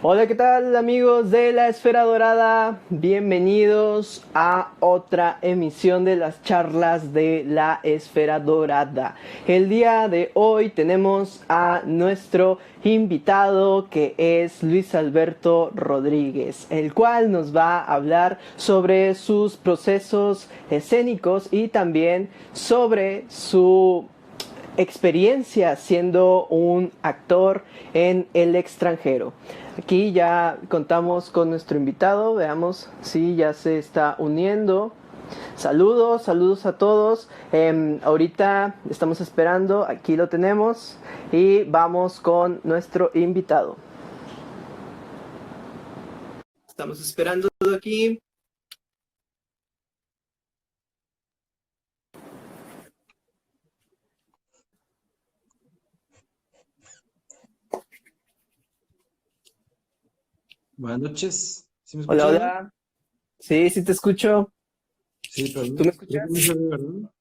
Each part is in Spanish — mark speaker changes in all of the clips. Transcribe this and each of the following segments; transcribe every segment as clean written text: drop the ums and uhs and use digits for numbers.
Speaker 1: Hola, ¿qué tal amigos de la Esfera Dorada? Bienvenidos a otra emisión de las charlas de la Esfera Dorada. El día de hoy tenemos a nuestro invitado que es Luis Alberto Rodríguez, el cual nos va a hablar sobre sus procesos escénicos y también sobre su experiencia siendo un actor en el extranjero. Aquí ya contamos con nuestro invitado, veamos si ya se está uniendo. Saludos, saludos a todos. Ahorita estamos esperando, aquí lo tenemos y vamos con nuestro invitado. Estamos esperando aquí.
Speaker 2: Buenas noches. ¿Sí me
Speaker 1: Hola,
Speaker 2: escuchas, no?
Speaker 1: hola. Sí, sí te escucho.
Speaker 2: Sí, pero
Speaker 1: ¿Tú me
Speaker 2: creo que no
Speaker 1: escuchas?
Speaker 2: se ve, ¿verdad?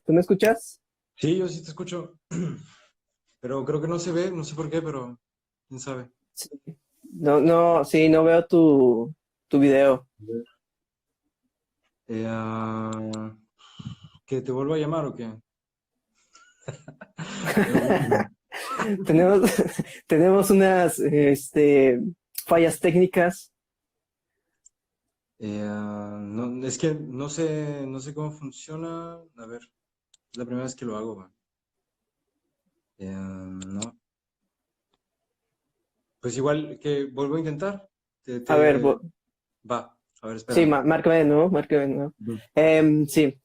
Speaker 1: ¿Tú me escuchas?
Speaker 2: Sí, yo sí te escucho. Pero creo que no se ve, no sé por qué, pero quién sabe.
Speaker 1: Sí. No, no, sí, no veo tu video.
Speaker 2: A ver. ¿Que te vuelva a llamar o qué? Pero bueno,
Speaker 1: tenemos, tenemos unas fallas técnicas.
Speaker 2: no, es que no sé cómo funciona. A ver, es la primera vez que lo hago, va. No. Pues igual que vuelvo a intentar. Te,
Speaker 1: A ver,
Speaker 2: te... Va. A ver,
Speaker 1: sí,
Speaker 2: espérame.
Speaker 1: márcame de nuevo, márcame de nuevo.
Speaker 2: Ujú.
Speaker 1: Sí,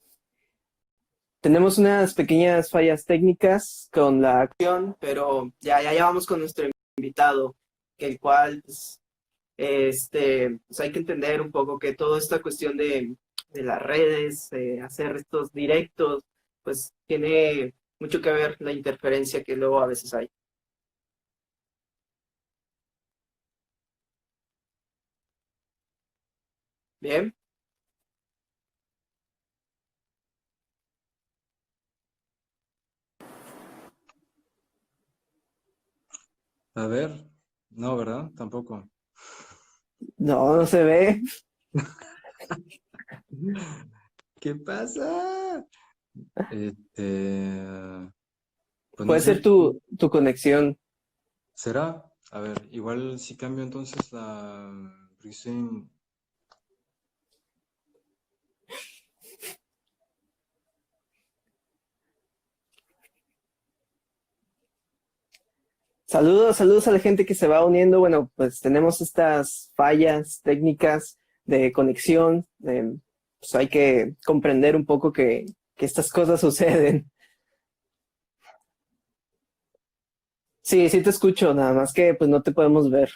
Speaker 1: tenemos unas pequeñas fallas técnicas con la acción, pero ya vamos con nuestro invitado, que el cual, pues hay que entender un poco que toda esta cuestión de las redes, hacer estos directos, pues tiene mucho que ver la interferencia que luego a veces hay. Bien.
Speaker 2: A ver. No, ¿verdad? Tampoco.
Speaker 1: No, no se ve.
Speaker 2: ¿Qué pasa? Este, pues no
Speaker 1: Puede ser
Speaker 2: sé,
Speaker 1: tu conexión.
Speaker 2: ¿será? A ver, igual si cambio entonces porque
Speaker 1: Saludos, saludos a la gente que se va uniendo. Bueno, pues tenemos estas fallas técnicas de conexión. Pues hay que comprender un poco que estas cosas suceden. Sí, sí te escucho, nada más que pues no te podemos ver.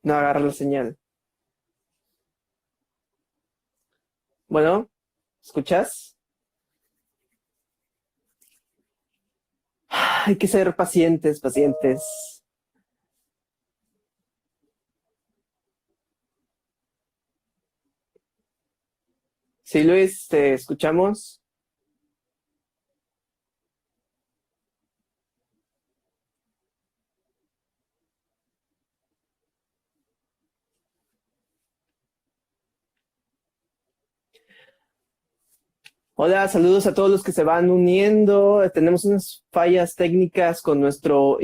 Speaker 1: No agarra la señal. Bueno, ¿escuchas? Hay que ser pacientes, pacientes. Sí, Luis, te escuchamos. Hola, saludos a todos los que se van uniendo. Tenemos unas fallas técnicas con nuestro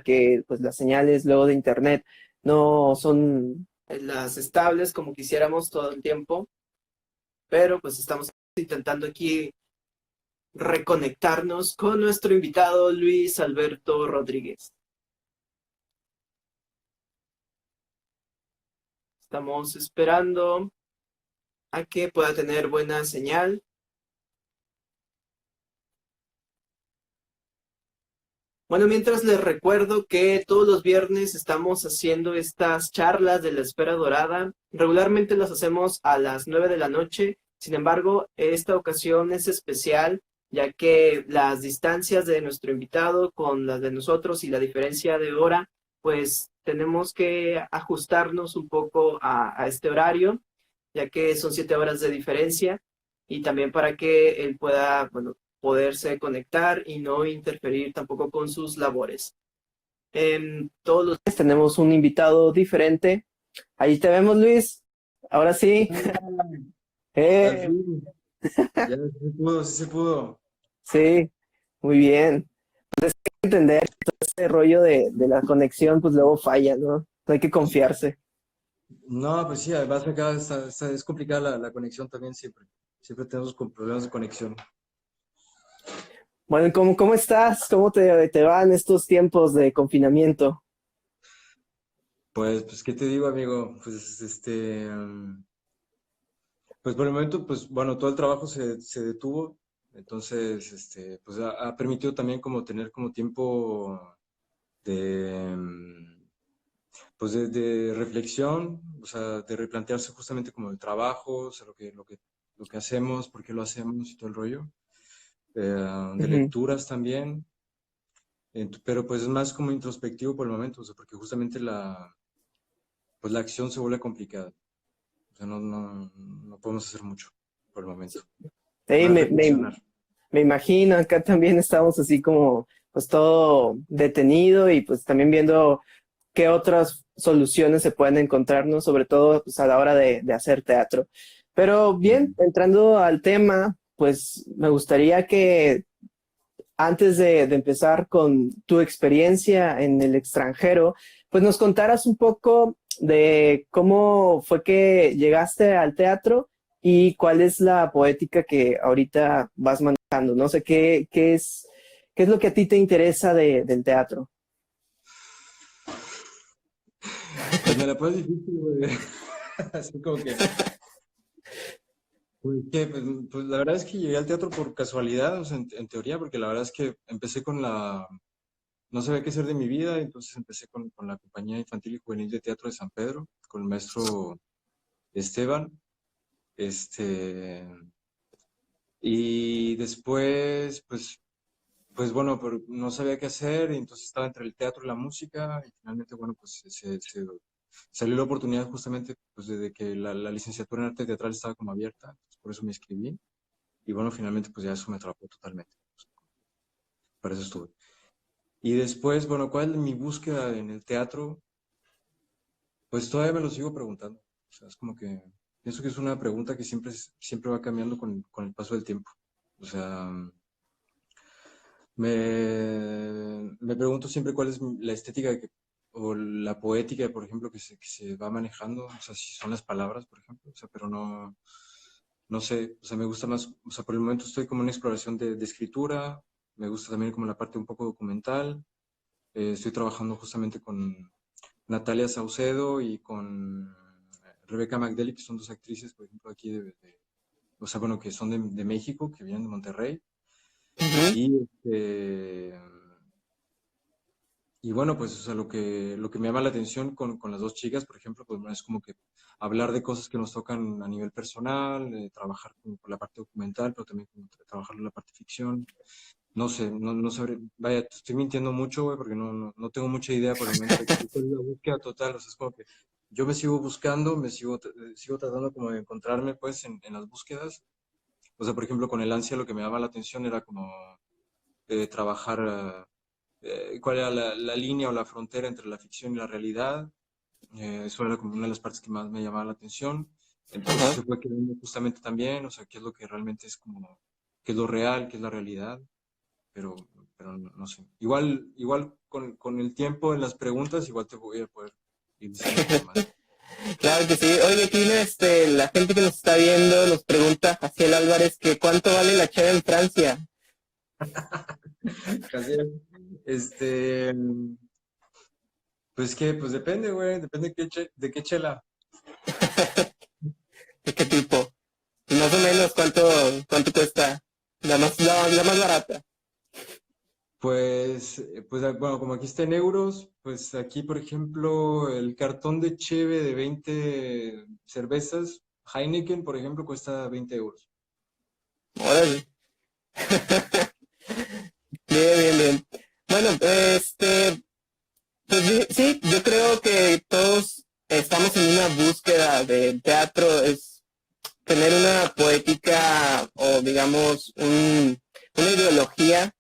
Speaker 1: que pues las señales luego de internet no son las estables como quisiéramos todo el tiempo, pero pues estamos intentando aquí reconectarnos con nuestro invitado Luis Alberto Rodríguez. Estamos esperando a que pueda tener buena señal. Bueno, mientras les recuerdo que todos los viernes estamos haciendo estas charlas de la Esfera Dorada. Regularmente las hacemos a las 9 de la noche Sin embargo, esta ocasión es especial, ya que las distancias de nuestro invitado con las de nosotros y la diferencia de hora, pues tenemos que ajustarnos un poco a este horario, ya que son 7 horas de diferencia, y también para que él pueda, bueno, poderse conectar y no interferir tampoco con sus labores. Todos los días tenemos un invitado diferente. Ahí te vemos, Luis. Ahora sí.
Speaker 2: Al
Speaker 1: Eh,
Speaker 2: fin, ya sí se pudo, sí se pudo.
Speaker 1: sí, muy bien. Entender todo ese rollo de la conexión, pues luego falla, ¿no? No hay que confiarse.
Speaker 2: No, pues sí, además acá es complicada la conexión también siempre. Siempre tenemos problemas de conexión.
Speaker 1: Bueno, ¿cómo estás? ¿Cómo te van estos tiempos de confinamiento?
Speaker 2: Pues, ¿qué te digo, amigo? Pues, pues por el momento, pues, bueno, todo el trabajo se detuvo. Entonces, pues ha permitido también como tener como tiempo de, pues de reflexión, o sea, de replantearse justamente como el trabajo, o sea, lo que hacemos, por qué lo hacemos y todo el rollo. De
Speaker 1: Ujú.
Speaker 2: lecturas también, pero pues es más como introspectivo por el momento, o sea, porque justamente pues la acción se vuelve complicada, o sea, no podemos hacer mucho por el momento,
Speaker 1: Sí,
Speaker 2: más reflexionar.
Speaker 1: me imagino, acá también estamos así como, pues todo detenido y pues también viendo qué otras soluciones se pueden encontrarnos, sobre todo pues, a la hora de hacer teatro. Pero bien,
Speaker 2: Ujú.
Speaker 1: entrando al tema, pues me gustaría que antes de empezar con tu experiencia en el extranjero, pues nos contaras un poco de cómo fue que llegaste al teatro y cuál es la poética que ahorita vas manejando. No sé qué es lo que a ti te interesa del teatro.
Speaker 2: Pues me la pones difícil, güey. Así como que, pues, pues la verdad es que llegué al teatro por casualidad, o sea, en teoría, porque la verdad es que empecé no sabía qué hacer de mi vida, entonces empecé con la compañía infantil y juvenil de teatro de San Pedro, con el maestro Esteban. Este, y después, pues bueno, pero no sabía qué hacer, y entonces estaba entre el teatro y la música, y finalmente, bueno, pues salió la oportunidad justamente pues, de que la licenciatura en arte teatral estaba como abierta, entonces por eso me inscribí, y bueno, finalmente pues ya eso me atrapó totalmente, para eso estuve. Y después, bueno, ¿cuál es mi búsqueda en el teatro? Pues todavía me lo sigo preguntando. O sea, es como que pienso que es una pregunta que siempre va cambiando con el paso del tiempo. O sea, me pregunto siempre cuál es la estética o la poética, por ejemplo, que se va manejando. O sea, si son las palabras, por ejemplo. O sea, pero no sé. O sea, me gusta más. O sea, por el momento estoy como en una exploración de escritura. Me gusta también como la parte un poco documental. Estoy trabajando justamente con Natalia Saucedo y con Rebeca Magdeli, que son dos actrices, por ejemplo, aquí o sea, bueno, que son de México, que vienen de Monterrey.
Speaker 1: Ujú.
Speaker 2: Y, y bueno, pues, o sea, lo que me llama la atención con las dos chicas, por ejemplo, pues bueno, es como que hablar de cosas que nos tocan a nivel personal, trabajar con la parte documental, pero también como trabajar la parte ficción. No sé, no sabré, vaya, te estoy mintiendo mucho, güey, porque no tengo mucha idea por el momento de cuál es la búsqueda total, o sea, es como que yo me sigo buscando, sigo tratando como de encontrarme, pues, en las búsquedas. O sea, por ejemplo, con el ansia lo que me llama la atención era como trabajar cuál era la línea o la frontera entre la ficción y la realidad. Eso era como una de las partes que más me llamaba la atención. Eso
Speaker 1: Ajá.
Speaker 2: se fue quedando justamente también, o sea, qué es lo que realmente es como, qué es lo real, qué es la realidad, pero no sé. Igual con el tiempo en las preguntas, igual te voy a poder ir diciendo un poco más.
Speaker 1: Claro que sí. Oye, aquí la gente que nos está viendo nos pregunta, Jaciel Álvarez, que cuánto vale la cheve en Francia.
Speaker 2: Jaciel, este, pues depende, güey, depende de qué chela.
Speaker 1: ¿De qué tipo? Más o menos, ¿cuánto cuesta? La más barata.
Speaker 2: Bueno, como aquí está en euros, pues aquí, por ejemplo, el cartón de cheve de 20 cervezas Heineken, por ejemplo, cuesta 20 euros.
Speaker 1: Órale. Bien, bien, bien. Bueno, pues sí, sí, yo creo que todos estamos en una búsqueda del teatro, es tener una poética o digamos una ideología.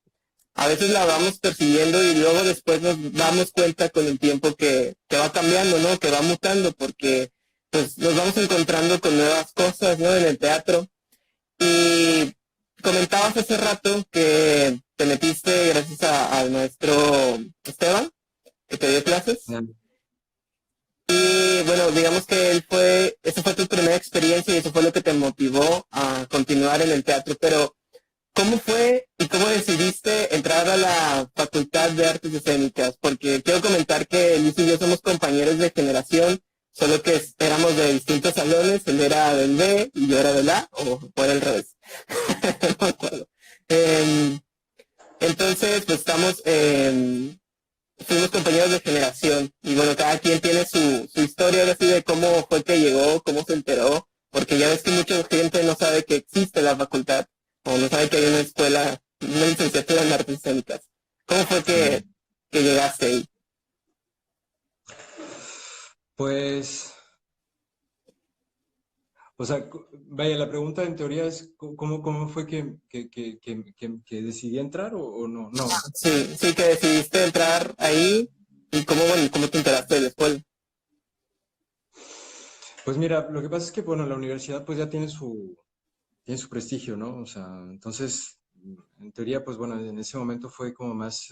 Speaker 1: A veces la vamos persiguiendo y luego después nos damos cuenta con el tiempo que va cambiando, ¿no? Que va mutando porque pues nos vamos encontrando con nuevas cosas, ¿no? En el teatro. Y comentabas hace rato que te metiste gracias al maestro Esteban, que te dio clases.
Speaker 2: Ya.
Speaker 1: Y bueno, digamos que esa fue tu primera experiencia y eso fue lo que te motivó a continuar en el teatro. Pero, ¿cómo fue y cómo decidiste entrar a la Facultad de Artes Escénicas? Porque quiero comentar que Luis y yo somos compañeros de generación, solo que éramos de distintos salones, él era del B y yo era del A, o era al revés. No me acuerdo. Em, entonces, pues fuimos compañeros de generación y bueno, cada quien tiene su historia ahora sí de cómo fue que llegó, cómo se enteró, porque ya ves que mucha gente no sabe que existe la facultad o no sabe que hay una escuela, una licenciatura en artes escénicas. ¿Cómo fue
Speaker 2: Ya.
Speaker 1: que llegaste ahí?
Speaker 2: Pues, o sea, vaya, la pregunta en teoría es cómo fue que decidí entrar o no. No.
Speaker 1: Sí, sí que decidiste entrar ahí y cómo, bueno, cómo te enteraste de la escuela.
Speaker 2: Pues mira, lo que pasa es que, bueno, la universidad pues ya tiene su prestigio, ¿no? O sea, entonces, en teoría, pues bueno, en ese momento fue como más,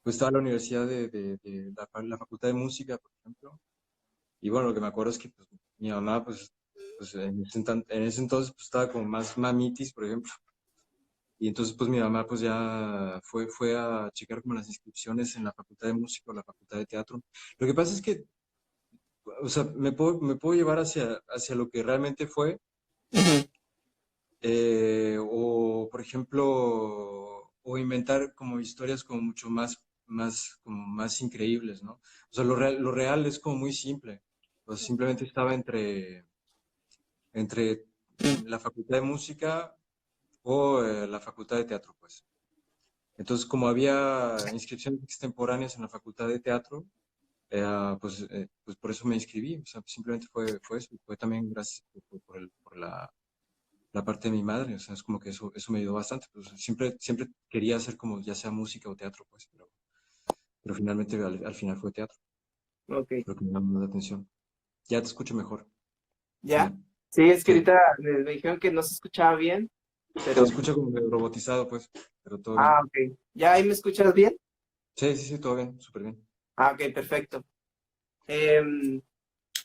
Speaker 2: pues estaba la universidad de la Facultad de Música, por ejemplo. Y bueno, lo que me acuerdo es que pues, mi mamá, pues en ese entonces pues, estaba como más mamitis, por ejemplo. Y entonces pues mi mamá pues ya fue a checar como las inscripciones en la Facultad de Música o la Facultad de Teatro. Lo que pasa es que, o sea, me puedo llevar hacia lo que realmente fue,
Speaker 1: Ujú.
Speaker 2: o por ejemplo, o inventar como historias como mucho como más increíbles, ¿no? O sea, lo real es como muy simple. O sea, simplemente estaba entre la Facultad de Música o la Facultad de Teatro, pues. Entonces, como había inscripciones extemporáneas en la Facultad de Teatro, pues por eso me inscribí. O sea, simplemente fue eso. Fue también gracias por la parte de mi madre. O sea, es como que eso me ayudó bastante. Pues, siempre quería hacer como ya sea música o teatro, pues, pero finalmente al final fue teatro.
Speaker 1: Ok,
Speaker 2: Lo que me llamó la atención. Ya te escucho mejor. Sí,
Speaker 1: ¿ya? Sí, es que
Speaker 2: sí.
Speaker 1: ahorita me dijeron que no se escuchaba bien,
Speaker 2: Se
Speaker 1: pero...
Speaker 2: escucha como medio robotizado, pues, pero todo bien.
Speaker 1: Ah, ok. ¿Ya ahí me escuchas bien?
Speaker 2: Sí, sí, sí, todo bien, súper bien.
Speaker 1: Ah, ok, perfecto. Em,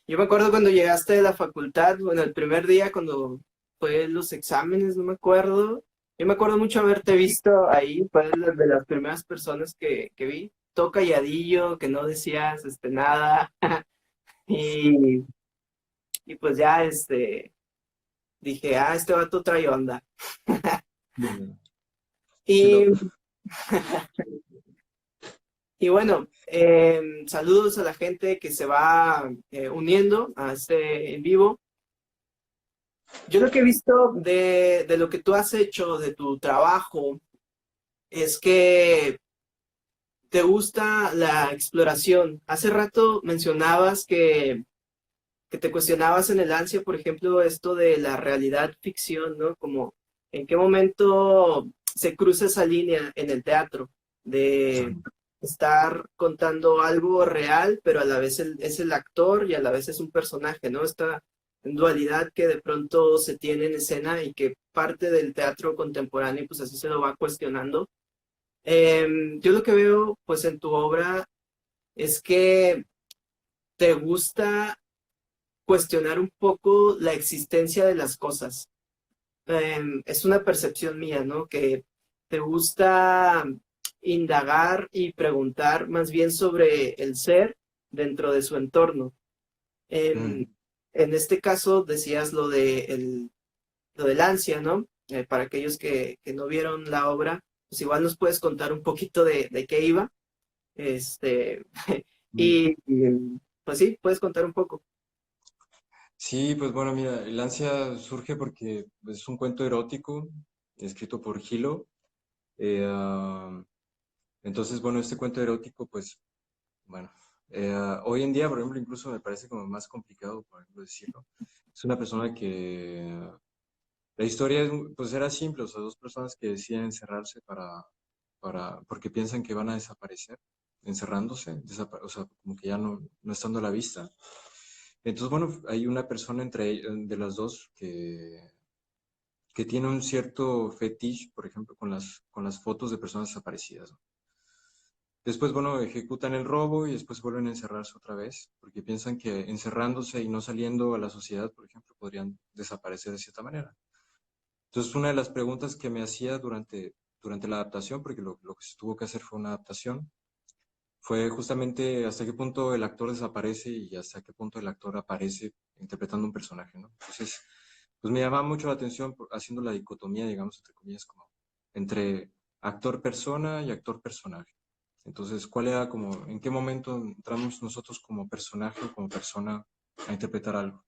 Speaker 1: yo me acuerdo cuando llegaste de la facultad, bueno, el primer día cuando fue los exámenes, no me acuerdo. Yo me acuerdo mucho haberte visto ahí, fue de las primeras personas que vi. Todo calladillo, que no decías nada. Y, y pues ya dije, ah, este vato trae onda.
Speaker 2: Bien. Sí,
Speaker 1: Y, y bueno, saludos a la gente que se va uniendo a este en vivo. Yo lo que he visto de lo que tú has hecho, de tu trabajo, es que te gusta la exploración. Hace rato mencionabas que te cuestionabas en el ansia, por ejemplo, esto de la realidad ficción, ¿no? Como en qué momento se cruza esa línea en el teatro de estar contando algo real, pero a la vez es el actor y a la vez es un personaje, ¿no? Esta dualidad que de pronto se tiene en escena y que parte del teatro contemporáneo, pues así se lo va cuestionando. Yo lo que veo, pues en tu obra es que te gusta cuestionar un poco la existencia de las cosas. Es una percepción mía, ¿no? Que te gusta indagar y preguntar más bien sobre el ser dentro de su entorno.
Speaker 2: Mm.
Speaker 1: En este caso decías lo del ansia, ¿no? Para aquellos que no vieron la obra, pues igual nos puedes contar un poquito de qué iba. Este,
Speaker 2: Mm.
Speaker 1: y pues sí, puedes contar un poco.
Speaker 2: Sí, pues bueno, mira, el ansia surge porque es un cuento erótico escrito por Gilo. Eh, ah, entonces, bueno, este cuento erótico, pues, bueno, hoy en día, por ejemplo, incluso me parece como más complicado, por ejemplo, decirlo. Es una persona que la historia pues era simple, o sea, dos personas que deciden encerrarse porque piensan que van a desaparecer, encerrándose, o sea, como que ya no estando a la vista. Entonces, bueno, hay una persona de las dos que tiene un cierto fetiche, por ejemplo, con las fotos de personas desaparecidas, ¿no? Después, bueno, ejecutan el robo y después vuelven a encerrarse otra vez, porque piensan que encerrándose y no saliendo a la sociedad, por ejemplo, podrían desaparecer de cierta manera. Entonces, una de las preguntas que me hacía durante la adaptación, porque lo que se tuvo que hacer fue una adaptación, fue justamente hasta qué punto el actor desaparece y hasta qué punto el actor aparece interpretando un personaje, ¿no? Entonces, pues me llamaba mucho la atención haciendo la dicotomía, digamos, entre comillas, como entre actor-persona y actor-personaje. Entonces, ¿cuál era como, en qué momento entramos nosotros como personaje o como persona a interpretar algo?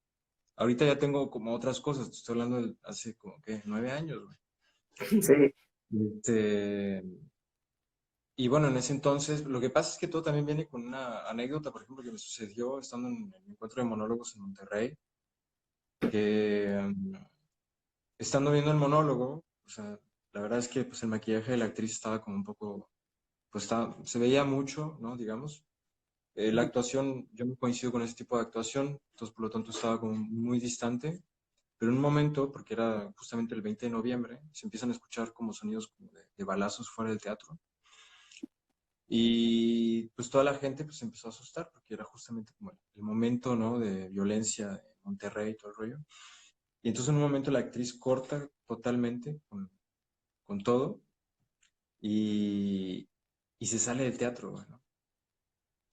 Speaker 2: Ahorita ya tengo como otras cosas, te estoy hablando de hace como que 9 años, güey.
Speaker 1: Sí.
Speaker 2: Este, y bueno, en ese entonces, lo que pasa es que todo también viene con una anécdota, por ejemplo, que me sucedió estando en el encuentro de monólogos en Monterrey, que estando viendo el monólogo, o sea, la verdad es que pues el maquillaje de la actriz estaba como un poco, pues se veía mucho, ¿no? Digamos. La actuación, yo no coincido con ese tipo de actuación, entonces por lo tanto estaba como muy distante, pero en un momento, porque era justamente el 20 de noviembre, se empiezan a escuchar como sonidos como de balazos fuera del teatro. Y pues toda la gente pues se empezó a asustar porque era justamente como el momento, ¿no? De violencia en Monterrey y todo el rollo. Y entonces en un momento la actriz corta totalmente con todo y, y se sale del teatro, ¿no?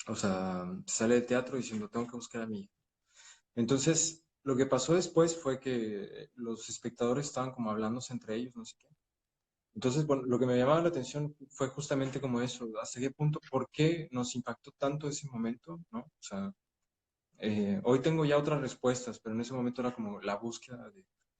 Speaker 2: O sea, se sale del teatro diciendo, tengo que buscar a mi hija. Entonces, lo que pasó después fue que los espectadores estaban como hablándose entre ellos, no sé qué. Entonces, bueno, lo que me llamaba la atención fue justamente como eso, hasta qué punto, por qué nos impactó tanto ese momento, ¿no? O sea, hoy tengo ya otras respuestas, pero en ese momento era como la búsqueda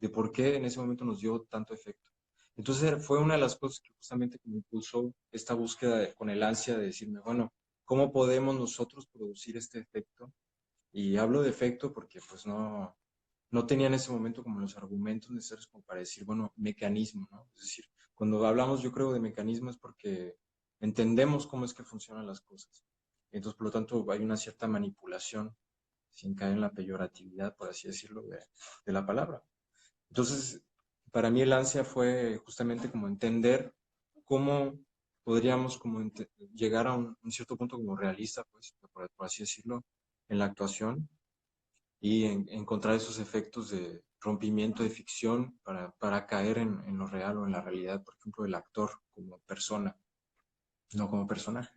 Speaker 2: de por qué en ese momento nos dio tanto efecto. Entonces fue una de las cosas que justamente me impulsó esta búsqueda con el ansia de decirme, bueno, ¿cómo podemos nosotros producir este efecto? Y hablo de efecto porque pues no tenía en ese momento como los argumentos necesarios como para decir, bueno, mecanismo, ¿no? Es decir, cuando hablamos yo creo de mecanismo es porque entendemos cómo es que funcionan las cosas. Entonces, por lo tanto, hay una cierta manipulación sin caer en la peyoratividad, por así decirlo, de la palabra. Entonces, para mí el ansia fue justamente como entender cómo podríamos como llegar a un cierto punto como realista, pues, por así decirlo, en la actuación y encontrar esos efectos de rompimiento de ficción para caer en lo real o en la realidad, por ejemplo, del actor como persona, no como personaje.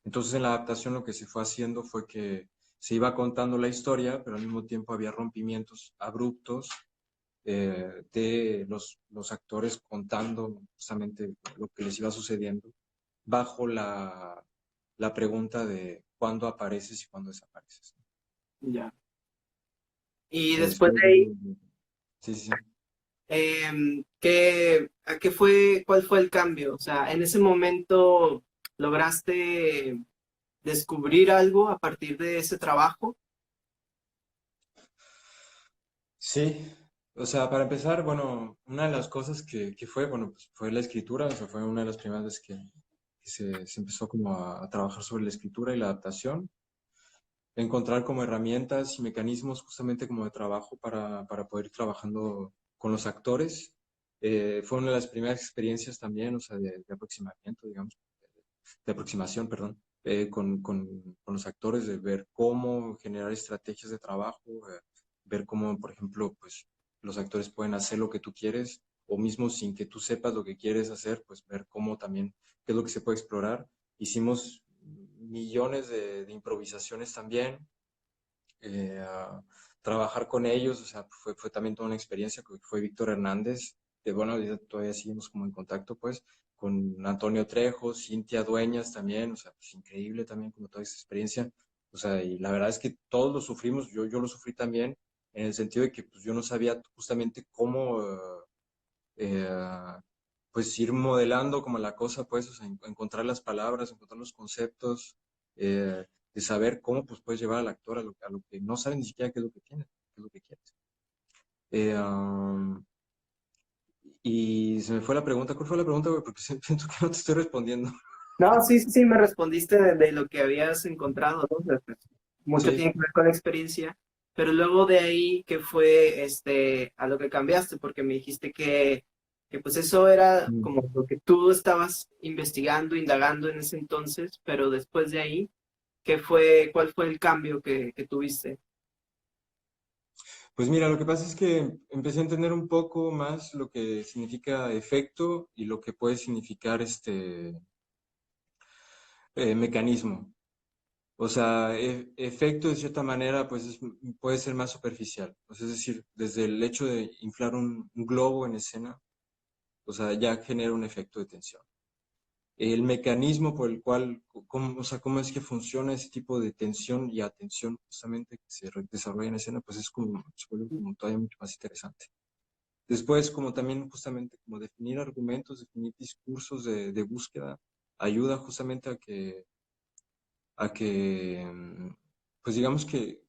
Speaker 2: Entonces en la adaptación lo que se fue haciendo fue que se iba contando la historia, pero al mismo tiempo había rompimientos abruptos de los actores contando justamente lo que les iba sucediendo bajo la pregunta de cuándo apareces y cuándo desapareces.
Speaker 1: Ya. Y después
Speaker 2: Espero
Speaker 1: de
Speaker 2: que...
Speaker 1: ahí,
Speaker 2: Sí, sí, sí.
Speaker 1: cuál fue el cambio? O sea, en ese momento lograste descubrir algo a partir de ese trabajo.
Speaker 2: Sí, o sea, para empezar, bueno, una de las cosas que fue, bueno, pues fue la escritura, o sea, fue una de las primeras veces que se empezó como a trabajar sobre la escritura y la adaptación, encontrar como herramientas y mecanismos justamente como de trabajo para poder ir trabajando con los actores. Fue una de las primeras experiencias también, o sea, de aproximamiento, digamos, de aproximación, perdón, con los actores, de ver cómo generar estrategias de trabajo, ver cómo, por ejemplo, pues los actores pueden hacer lo que tú quieres, o mismo sin que tú sepas lo que quieres hacer, pues ver cómo también, qué es lo que se puede explorar. Hicimos millones de improvisaciones también, a trabajar con ellos, o sea, fue también toda una experiencia, que fue Víctor Hernández, que bueno, todavía seguimos como en contacto, pues, con Antonio Trejo, Cintia Dueñas también, o sea, pues increíble también como toda esa experiencia, o sea, y la verdad es que todos lo sufrimos, yo lo sufrí también, en el sentido de que pues, yo no sabía justamente cómo pues ir modelando como la cosa, pues, o sea, encontrar las palabras, encontrar los conceptos, de saber cómo pues puedes llevar al actor a lo que no sabe ni siquiera qué es lo que tiene, qué es lo que quieres. Y se me fue la pregunta. ¿Cuál fue la pregunta, güey? Porque siento que no te estoy respondiendo.
Speaker 1: No, sí, sí, sí, me respondiste de lo que habías encontrado, ¿no? O sea, pues, mucho
Speaker 2: Sí.
Speaker 1: tiene que ver con la experiencia, pero luego de ahí, ¿qué fue a lo que cambiaste? Porque me dijiste que pues eso era
Speaker 2: Mm.
Speaker 1: como lo que tú estabas investigando, indagando en ese entonces, pero después de ahí, cuál fue el cambio que tuviste?
Speaker 2: Pues mira, lo que pasa es que empecé a entender un poco más lo que significa efecto y lo que puede significar mecanismo. O sea, efecto de cierta manera pues puede ser más superficial. O sea, es decir, desde el hecho de inflar un globo en escena, o sea, ya genera un efecto de tensión. El mecanismo por el cual, o sea, cómo es que funciona ese tipo de tensión y atención justamente que se desarrolla en escena, pues es como, se vuelve como todavía mucho más interesante. Después, como también justamente como definir argumentos, definir discursos de búsqueda, ayuda justamente a que, pues digamos que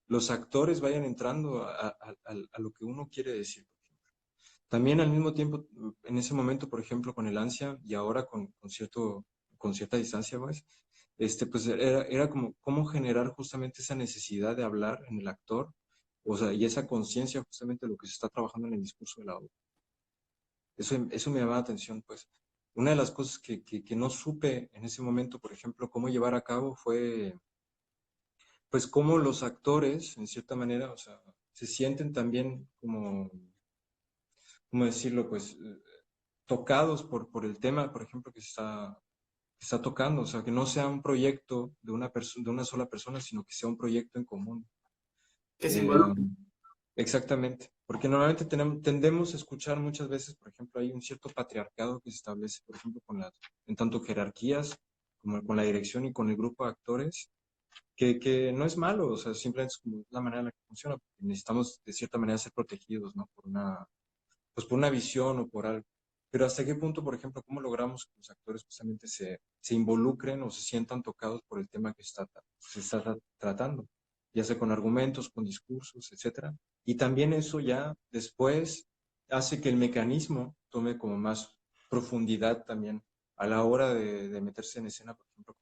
Speaker 2: los actores vayan entrando a lo que uno quiere decir. También al mismo tiempo, en ese momento, por ejemplo, con el ansia y ahora con cierta distancia, pues, pues era como cómo generar justamente esa necesidad de hablar en el actor, o sea, y esa conciencia justamente de lo que se está trabajando en el discurso de la obra. Eso me llamaba la atención, pues. Una de las cosas que no supe en ese momento, por ejemplo, cómo llevar a cabo fue, pues, cómo los actores, en cierta manera, o sea, se sienten también como, ¿cómo decirlo? Pues, tocados por el tema, por ejemplo, que está tocando, o sea, que no sea un proyecto de de una sola persona, sino que sea un proyecto en común.
Speaker 1: Que se
Speaker 2: Eh,
Speaker 1: involucre.
Speaker 2: Exactamente, porque normalmente tendemos a escuchar muchas veces, por ejemplo, hay un cierto patriarcado que se establece, por ejemplo, en tanto jerarquías como con la dirección y con el grupo de actores, que no es malo, o sea, simplemente es como la manera en la que funciona, porque necesitamos de cierta manera ser protegidos, ¿no? Pues por una visión o por algo. Pero hasta qué punto, por ejemplo, cómo logramos que los actores justamente se involucren o se sientan tocados por el tema que se está tratando, ya sea con argumentos, con discursos, etcétera. Y también eso ya después hace que el mecanismo tome como más profundidad también a la hora de meterse en escena, por ejemplo,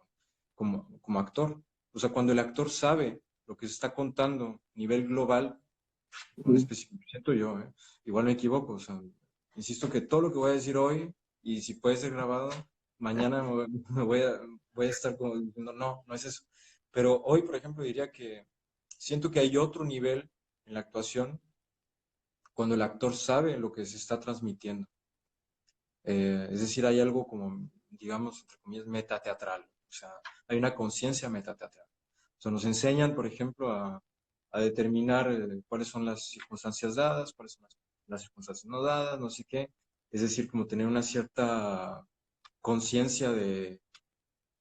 Speaker 2: como actor. O sea, cuando el actor sabe lo que se está contando a nivel global, un
Speaker 1: Ujú.
Speaker 2: específico, siento yo, ¿eh? Igual me equivoco, o sea, insisto que todo lo que voy a decir hoy, y si puede ser grabado, mañana me voy a estar como diciendo, no, no es eso. Pero hoy, por ejemplo, diría que siento que hay otro nivel en la actuación cuando el actor sabe lo que se está transmitiendo. Es decir, hay algo como, digamos, entre comillas, metateatral. O sea, hay una conciencia metateatral. O sea, nos enseñan, por ejemplo, a determinar cuáles son las circunstancias dadas, cuáles son las circunstancias no dadas, no sé qué. Es decir, como tener una cierta conciencia de,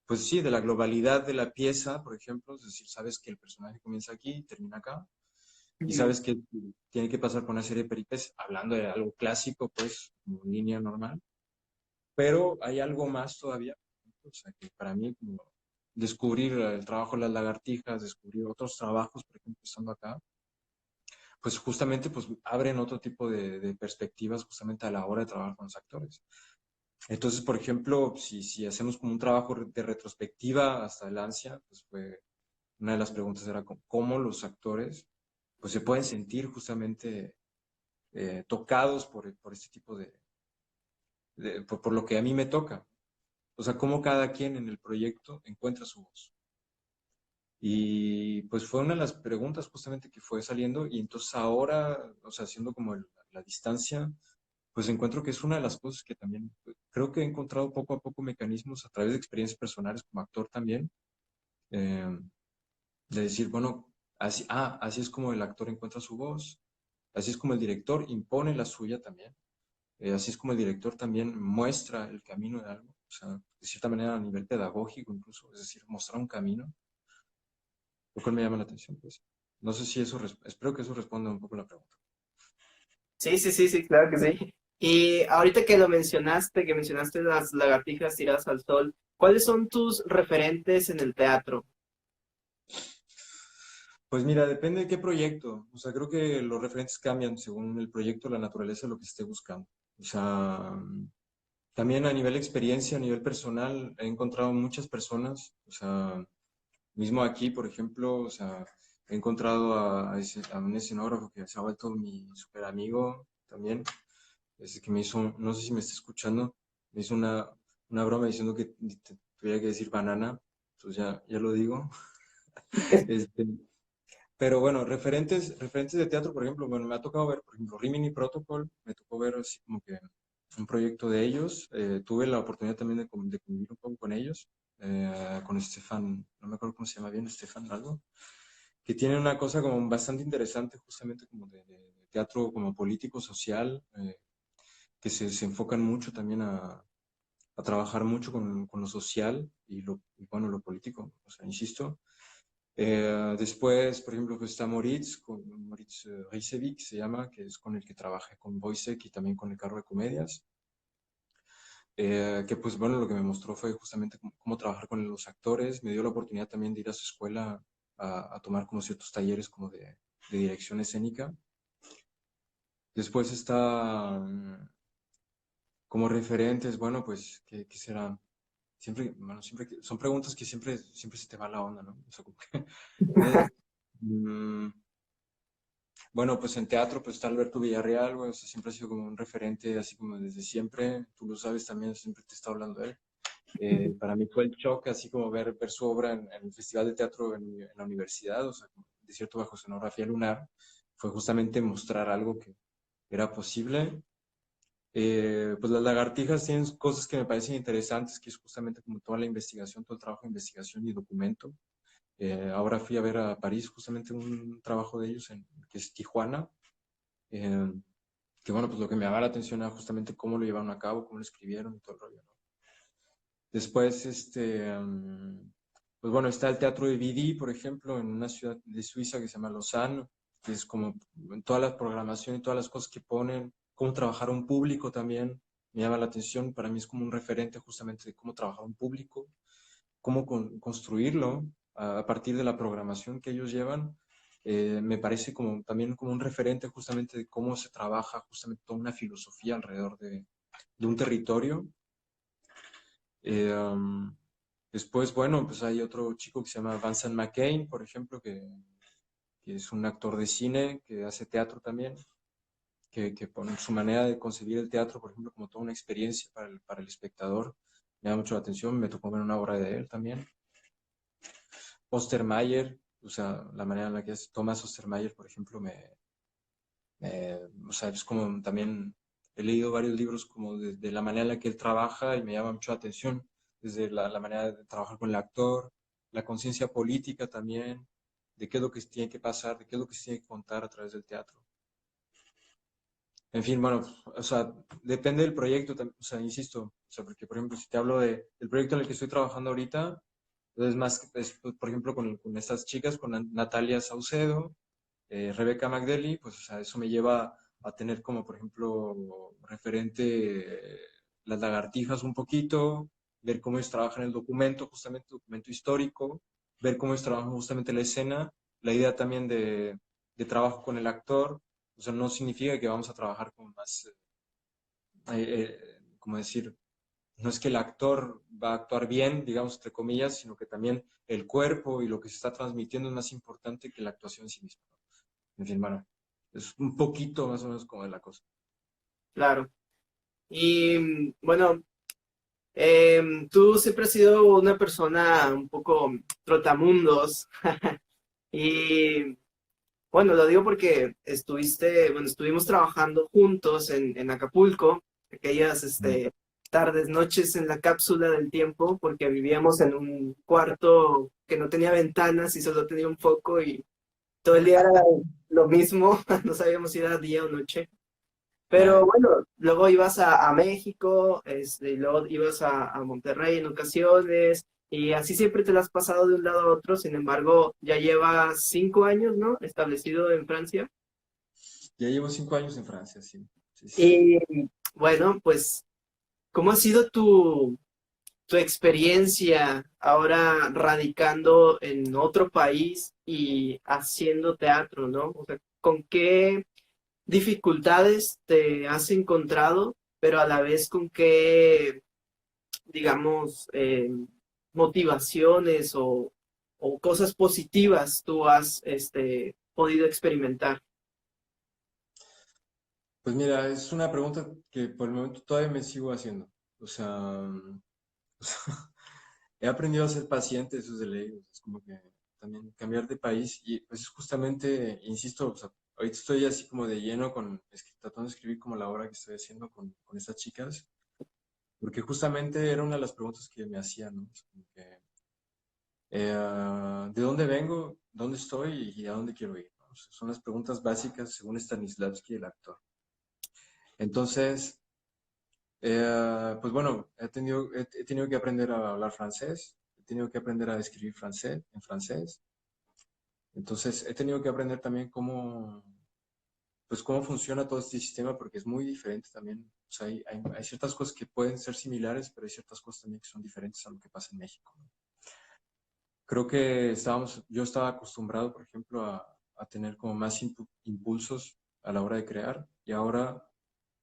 Speaker 2: pues sí, de la globalidad de la pieza, por ejemplo. Es decir, sabes que el personaje comienza aquí y termina acá. Y
Speaker 1: Ujú.
Speaker 2: sabes que tiene que pasar por una serie de peripecias, hablando de algo clásico, pues, como línea normal. Pero hay algo más todavía, o sea, que para mí como descubrir el trabajo de las lagartijas, descubrir otros trabajos, por ejemplo, estando acá, pues justamente pues abren otro tipo de perspectivas justamente a la hora de trabajar con los actores. Entonces, por ejemplo, si hacemos como un trabajo de retrospectiva hasta el ansia, pues fue una de las preguntas era cómo los actores pues se pueden sentir justamente tocados por este tipo por lo que a mí me toca. O sea, cómo cada quien en el proyecto encuentra su voz. Y pues fue una de las preguntas justamente que fue saliendo y entonces ahora, o sea, haciendo como la distancia, pues encuentro que es una de las cosas que también creo que he encontrado poco a poco mecanismos a través de experiencias personales como actor también, eh, de decir, bueno, así es como el actor encuentra su voz, así es como el director impone la suya también, así es como el director también muestra el camino de algo, o sea, de cierta manera a nivel pedagógico incluso, es decir, mostrar un camino, lo cual me llama la atención, pues. No sé si eso, espero que eso responda un poco la pregunta.
Speaker 1: Sí, sí, sí, sí, claro que sí. Y ahorita que lo mencionaste, que mencionaste las lagartijas tiradas al sol, ¿cuáles son tus referentes en el teatro?
Speaker 2: Pues mira, depende de qué proyecto. O sea, creo que los referentes cambian según el proyecto, la naturaleza, lo que se esté buscando. O sea, también a nivel experiencia, a nivel personal, he encontrado muchas personas. O sea, mismo aquí, por ejemplo, o sea, he encontrado a un escenógrafo que se ha vuelto mi super amigo también. Es que me hizo, no sé si me está escuchando, me hizo una broma diciendo que tuviera que decir banana. Entonces ya lo digo. Este, pero bueno, referentes de teatro, por ejemplo, bueno, me ha tocado ver, por ejemplo, Rimini Protocol, me tocó ver así como que un proyecto de ellos. Tuve la oportunidad también de convivir un poco con ellos, con Estefan, no me acuerdo cómo se llama bien, Estefan algo, que tiene una cosa como bastante interesante, justamente como de teatro como político, social, que se enfocan mucho también a trabajar mucho con lo social y, bueno, lo político, o sea, insisto. Después, por ejemplo, pues está Moritz, con Moritz Reisevic se llama, que es con el que trabajé con Boisek y también con el carro de comedias. Que pues bueno, lo que me mostró fue justamente cómo trabajar con los actores. Me dio la oportunidad también de ir a su escuela a tomar como ciertos talleres como de dirección escénica. Después está como referentes, bueno, pues, ¿qué será? Siempre, bueno, son preguntas que siempre se te va la onda, ¿no? O sea, como que, eh, mm, bueno, pues en teatro, pues está Alberto Villarreal, güey, o sea, siempre ha sido como un referente, así como desde siempre, tú lo sabes también, siempre te está hablando de él. Para mí fue el shock, así como ver su obra en el Festival de Teatro en la universidad, o sea, como Desierto bajo escenografía lunar, fue justamente mostrar algo que era posible. Pues las lagartijas tienen cosas que me parecen interesantes, que es justamente como toda la investigación, todo el trabajo de investigación y documento. Ahora fui a ver a París justamente un trabajo de ellos que es Tijuana, eh, que bueno, pues lo que me llamaba la atención era justamente cómo lo llevaron a cabo, cómo lo escribieron y todo el rollo, ¿no? Después, pues bueno, está el Teatro de Vidi, por ejemplo, en una ciudad de Suiza que se llama Lausanne, que es como en toda la programación y todas las cosas que ponen, cómo trabajar a un público también, me llama la atención, para mí es como un referente justamente de cómo trabajar a un público, cómo construirlo a partir de la programación que ellos llevan. Me parece como también como un referente justamente de cómo se trabaja justamente toda una filosofía alrededor de un territorio. Eh, um, Después, bueno, pues hay otro chico que se llama Vincent McCain, por ejemplo, que es un actor de cine, que hace teatro también, que pone su manera de concebir el teatro, por ejemplo, como toda una experiencia para el espectador. Me da mucho la atención, me tocó ver una obra de él también. Ostermayer, o sea, la manera en la que es Thomas Ostermayer, por ejemplo, o sea, es como también he leído varios libros como de la manera en la que él trabaja y me llama mucho la atención, desde la manera de trabajar con el actor, la conciencia política también, de qué es lo que tiene que pasar, de qué es lo que se tiene que contar a través del teatro. En fin, bueno, o sea, depende del proyecto, o sea, insisto, o sea, porque por ejemplo, si te hablo del proyecto en el que estoy trabajando ahorita, es más, por ejemplo, con estas chicas, con Natalia Saucedo, Rebecca McDelly, pues o sea, eso me lleva a tener como, por ejemplo, referente las lagartijas un poquito, ver cómo ellos trabajan el documento, justamente el documento histórico, ver cómo ellos trabajan justamente la escena, la idea también de trabajo con el actor, o sea, no significa que vamos a trabajar con más, como decir, no es que el actor va a actuar bien, digamos, entre comillas, sino que también el cuerpo y lo que se está transmitiendo es más importante que la actuación en sí misma. En fin, bueno, es un poquito más o menos como de la cosa.
Speaker 1: Claro. Y bueno, tú siempre has sido una persona un poco trotamundos. Y bueno, lo digo porque estuvimos trabajando juntos en Acapulco, aquellas
Speaker 2: Mm.
Speaker 1: tardes, noches en la cápsula del tiempo, porque vivíamos en un cuarto que no tenía ventanas y solo tenía un foco y todo el día era lo mismo, no sabíamos si era día o noche. Pero
Speaker 2: Ya,
Speaker 1: bueno, luego ibas a México, y luego ibas a Monterrey en ocasiones, Y así siempre te la has pasado de un lado a otro, sin embargo, ya llevas 5 años, ¿no? Establecido en Francia.
Speaker 2: Ya llevo 5 años en Francia, sí. Sí, sí, sí.
Speaker 1: Y bueno, pues, ¿cómo ha sido tu experiencia ahora radicando en otro país y haciendo teatro, ¿no? O sea, ¿con qué dificultades te has encontrado, pero a la vez con qué, digamos, motivaciones o cosas positivas tú has podido experimentar?
Speaker 2: Pues mira, es una pregunta que por el momento todavía me sigo haciendo. O sea, he aprendido a ser paciente, eso es de ley. O sea, es como que también cambiar de país y pues es justamente, insisto, o sea, ahorita estoy así como de lleno tratando de escribir como la obra que estoy haciendo con estas chicas, porque justamente era una de las preguntas que me hacían, ¿no? O sea, como que, ¿de dónde vengo? ¿Dónde estoy? ¿Y a dónde quiero ir? ¿No? O sea, son las preguntas básicas según Stanislavski, el actor. Entonces, pues bueno, he tenido que aprender a hablar francés, he tenido que aprender a escribir francés, en francés. Entonces, he tenido que aprender también pues cómo funciona todo este sistema, porque es muy diferente también. O sea, hay ciertas cosas que pueden ser similares, pero hay ciertas cosas también que son diferentes a lo que pasa en México, ¿no? Creo que yo estaba acostumbrado, por ejemplo, a tener como más impulsos a la hora de crear, y ahora,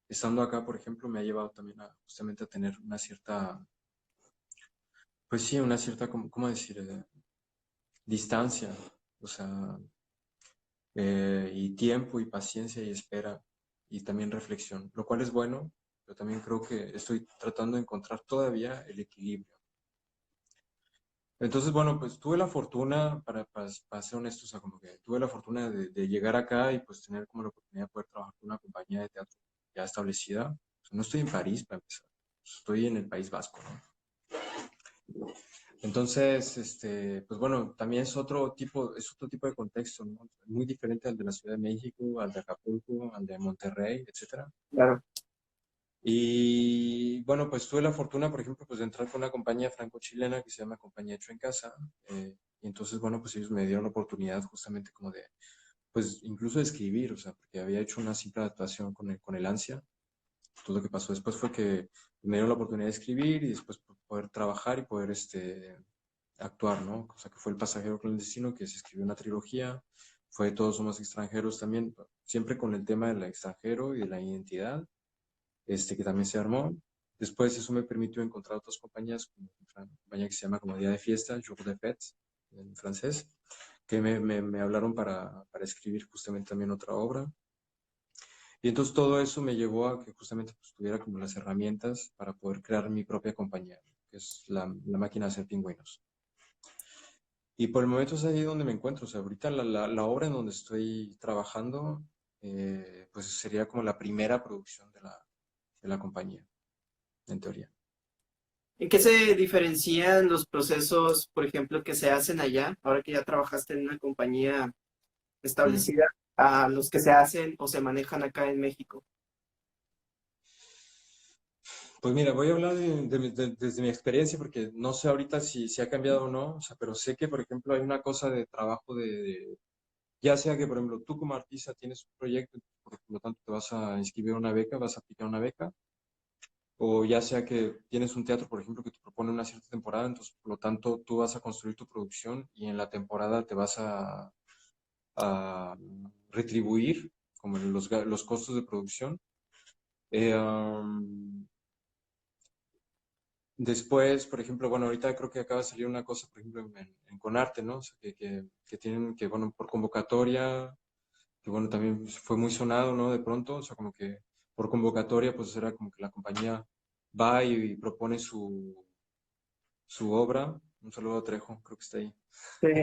Speaker 2: estando acá, por ejemplo, me ha llevado también justamente a tener una cierta, pues sí, una cierta, ¿cómo decir? Distancia, o sea, y tiempo y paciencia y espera y también reflexión, lo cual es bueno, pero también creo que estoy tratando de encontrar todavía el equilibrio. Entonces, bueno, pues tuve la fortuna, para ser honesto, o sea, como que tuve la fortuna de llegar acá y pues tener como la oportunidad de poder trabajar con una compañía de teatro ya establecida. O sea, no estoy en París para empezar, estoy en el País Vasco, ¿no? Entonces, pues bueno, también es otro tipo de contexto, ¿no? Muy diferente al de la Ciudad de México, al de Acapulco, al de Monterrey, etcétera.
Speaker 1: Claro.
Speaker 2: Y bueno, pues tuve la fortuna, por ejemplo, pues de entrar con una compañía franco-chilena que se llama Compañía Hecho en Casa. Y entonces, bueno, pues ellos me dieron la oportunidad justamente como de, pues incluso de escribir, o sea, porque había hecho una simple adaptación con el Ansia. Todo lo que pasó después fue que me dieron la oportunidad de escribir y después poder trabajar y poder actuar, ¿no? O sea, que fue El pasajero clandestino, que se escribió una trilogía, fue Todos somos extranjeros también, siempre con el tema del extranjero y de la identidad, que también se armó. Después eso me permitió encontrar otras compañías, como una compañía que se llama como Día de Fiesta, Jour de Fête, en francés, que me hablaron para escribir justamente también otra obra. Y entonces todo eso me llevó a que justamente pues, tuviera como las herramientas para poder crear mi propia compañía, que es la máquina de hacer pingüinos. Y por el momento es ahí donde me encuentro. O sea, ahorita la obra en donde estoy trabajando, pues sería como la primera producción de la compañía, en teoría.
Speaker 1: ¿En qué se diferencian los procesos, por ejemplo, que se hacen allá, ahora que ya trabajaste en una compañía
Speaker 2: Mm.
Speaker 1: establecida, a los que se hacen o se manejan acá en México?
Speaker 2: Pues mira, voy a hablar desde mi experiencia porque no sé ahorita si ha cambiado o no, o sea, pero sé que, por ejemplo, hay una cosa de trabajo ya sea que, por ejemplo, tú como artista tienes un proyecto, por lo tanto te vas a inscribir a una beca, vas a aplicar una beca, o ya sea que tienes un teatro, por ejemplo, que te propone una cierta temporada, entonces, por lo tanto, tú vas a construir tu producción y en la temporada te vas a retribuir como los costos de producción. Después, por ejemplo, bueno, ahorita creo que acaba de salir una cosa, por ejemplo, en Conarte, ¿no? O sea, que tienen que, bueno, por convocatoria, que bueno, también fue muy sonado, ¿no? De pronto, o sea, como que por convocatoria, pues era como que la compañía va y propone su obra. Un saludo a Trejo, creo que está ahí.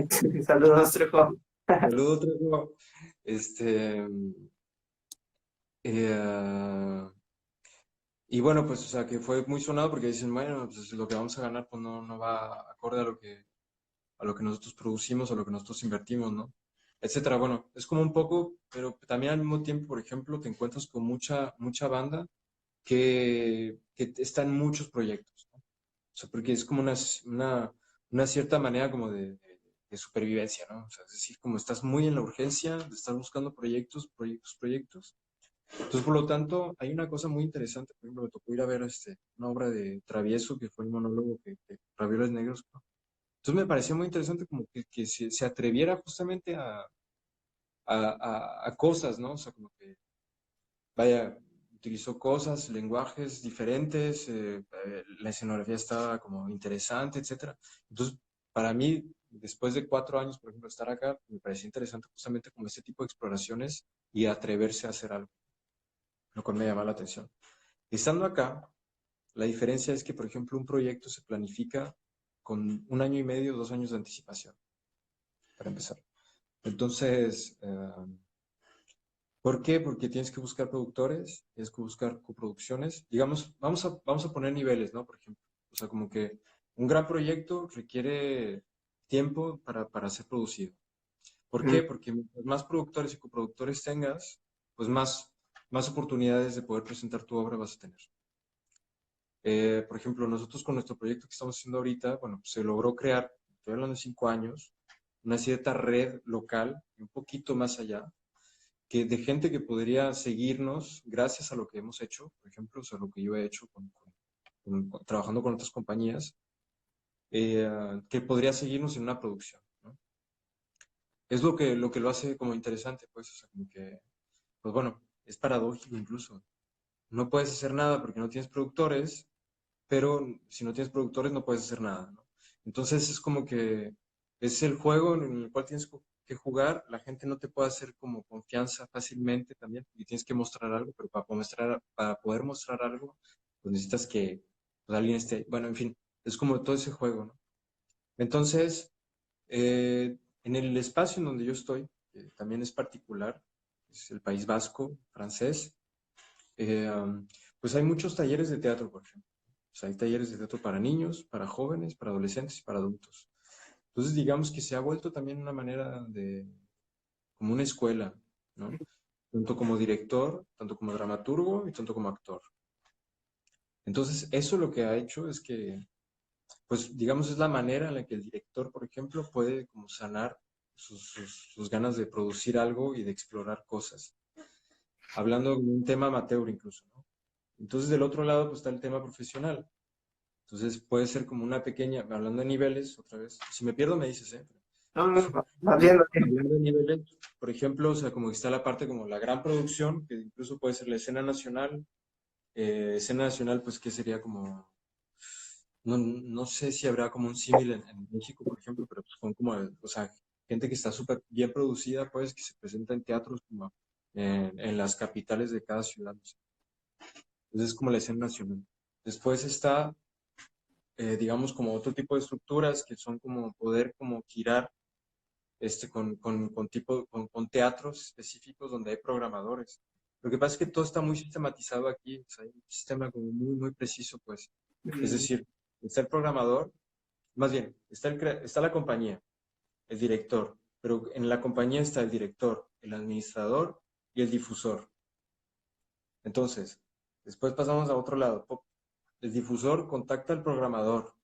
Speaker 1: Sí, saludos, Trejo.
Speaker 2: Saludo, Trejo. Este, eh, y bueno, pues, o sea, que fue muy sonado porque dicen, bueno, pues lo que vamos a ganar, pues no va acorde a lo que nosotros producimos, a lo que nosotros invertimos, ¿no? Etcétera. Bueno, es como un poco, pero también al mismo tiempo, por ejemplo, te encuentras con mucha banda que está en muchos proyectos, ¿no? O sea, porque es como una cierta manera como de supervivencia, ¿no? O sea, es decir, como estás muy en la urgencia de estar buscando proyectos, proyectos, proyectos. Entonces, por lo tanto, hay una cosa muy interesante. Por ejemplo, me tocó ir a ver una obra de Travieso, que fue un monólogo que Ravioles Negros, ¿no? Entonces me pareció muy interesante como que se atreviera justamente a cosas, ¿no? O sea, como que, vaya, utilizó cosas, lenguajes diferentes, la escenografía estaba como interesante, etcétera. Entonces, para mí, después de 4 años, por ejemplo, estar acá, me pareció interesante justamente como este tipo de exploraciones y atreverse a hacer algo, lo cual me llama la atención. Estando acá, la diferencia es que, por ejemplo, un proyecto se planifica con 1 año y medio, 2 años de anticipación, para empezar. Entonces, ¿por qué? Porque tienes que buscar productores, tienes que buscar coproducciones. Digamos, vamos a poner niveles, ¿no? Por ejemplo, o sea, como que un gran proyecto requiere tiempo para ser producido. ¿Por
Speaker 1: Mm.
Speaker 2: qué? Porque mientras más productores y coproductores tengas, pues más oportunidades de poder presentar tu obra vas a tener. Por ejemplo, nosotros con nuestro proyecto que estamos haciendo ahorita, bueno, se logró crear, estoy hablando de 5 años, una cierta red local, un poquito más allá, de gente que podría seguirnos gracias a lo que hemos hecho, por ejemplo, o sea, lo que yo he hecho trabajando con otras compañías, que podría seguirnos en una producción, ¿no? Es lo que lo hace como interesante, pues, o sea, como que, pues bueno, es paradójico incluso. No puedes hacer nada porque no tienes productores, pero si no tienes productores no puedes hacer nada, ¿no? Entonces es como que es el juego en el cual tienes que jugar, la gente no te puede hacer como confianza fácilmente también, y tienes que mostrar algo, pero para poder mostrar algo, pues necesitas que pues, alguien esté, bueno, en fin, es como todo ese juego, ¿no? Entonces, en el espacio en donde yo estoy, que también es particular, es el País Vasco, francés, pues hay muchos talleres de teatro, por ejemplo. O sea, hay talleres de teatro para niños, para jóvenes, para adolescentes y para adultos. Entonces, digamos que se ha vuelto también una manera como una escuela, ¿no? Tanto como director, tanto como dramaturgo y tanto como actor. Entonces, eso lo que ha hecho es que, pues, digamos, es la manera en la que el director, por ejemplo, puede como sanar sus ganas de producir algo y de explorar cosas. Hablando de un tema amateur incluso, ¿no? Entonces, del otro lado, pues está el tema profesional. Entonces puede ser como una pequeña, hablando de niveles, otra vez, si me pierdo me dices, ¿eh?
Speaker 1: No, no, no, más bien, más bien.
Speaker 2: Hablando de niveles, por ejemplo, o sea, como que está la parte como la gran producción, que incluso puede ser la escena nacional, pues que sería como, no sé si habrá como un símil en México, por ejemplo, pero pues son como, o sea, gente que está súper bien producida, pues, que se presenta en teatros como en las capitales de cada ciudad, no sé. Entonces es como la escena nacional. Después está digamos, como otro tipo de estructuras que son como poder como girar con teatros específicos donde hay programadores. Lo que pasa es que todo está muy sistematizado aquí, o sea, hay un sistema como muy, muy preciso, pues. Es
Speaker 1: Mm.
Speaker 2: decir, está el programador, más bien, está la compañía, el director, pero en la compañía está el director, el administrador y el difusor. Entonces, después pasamos a otro lado. El difusor contacta al programador.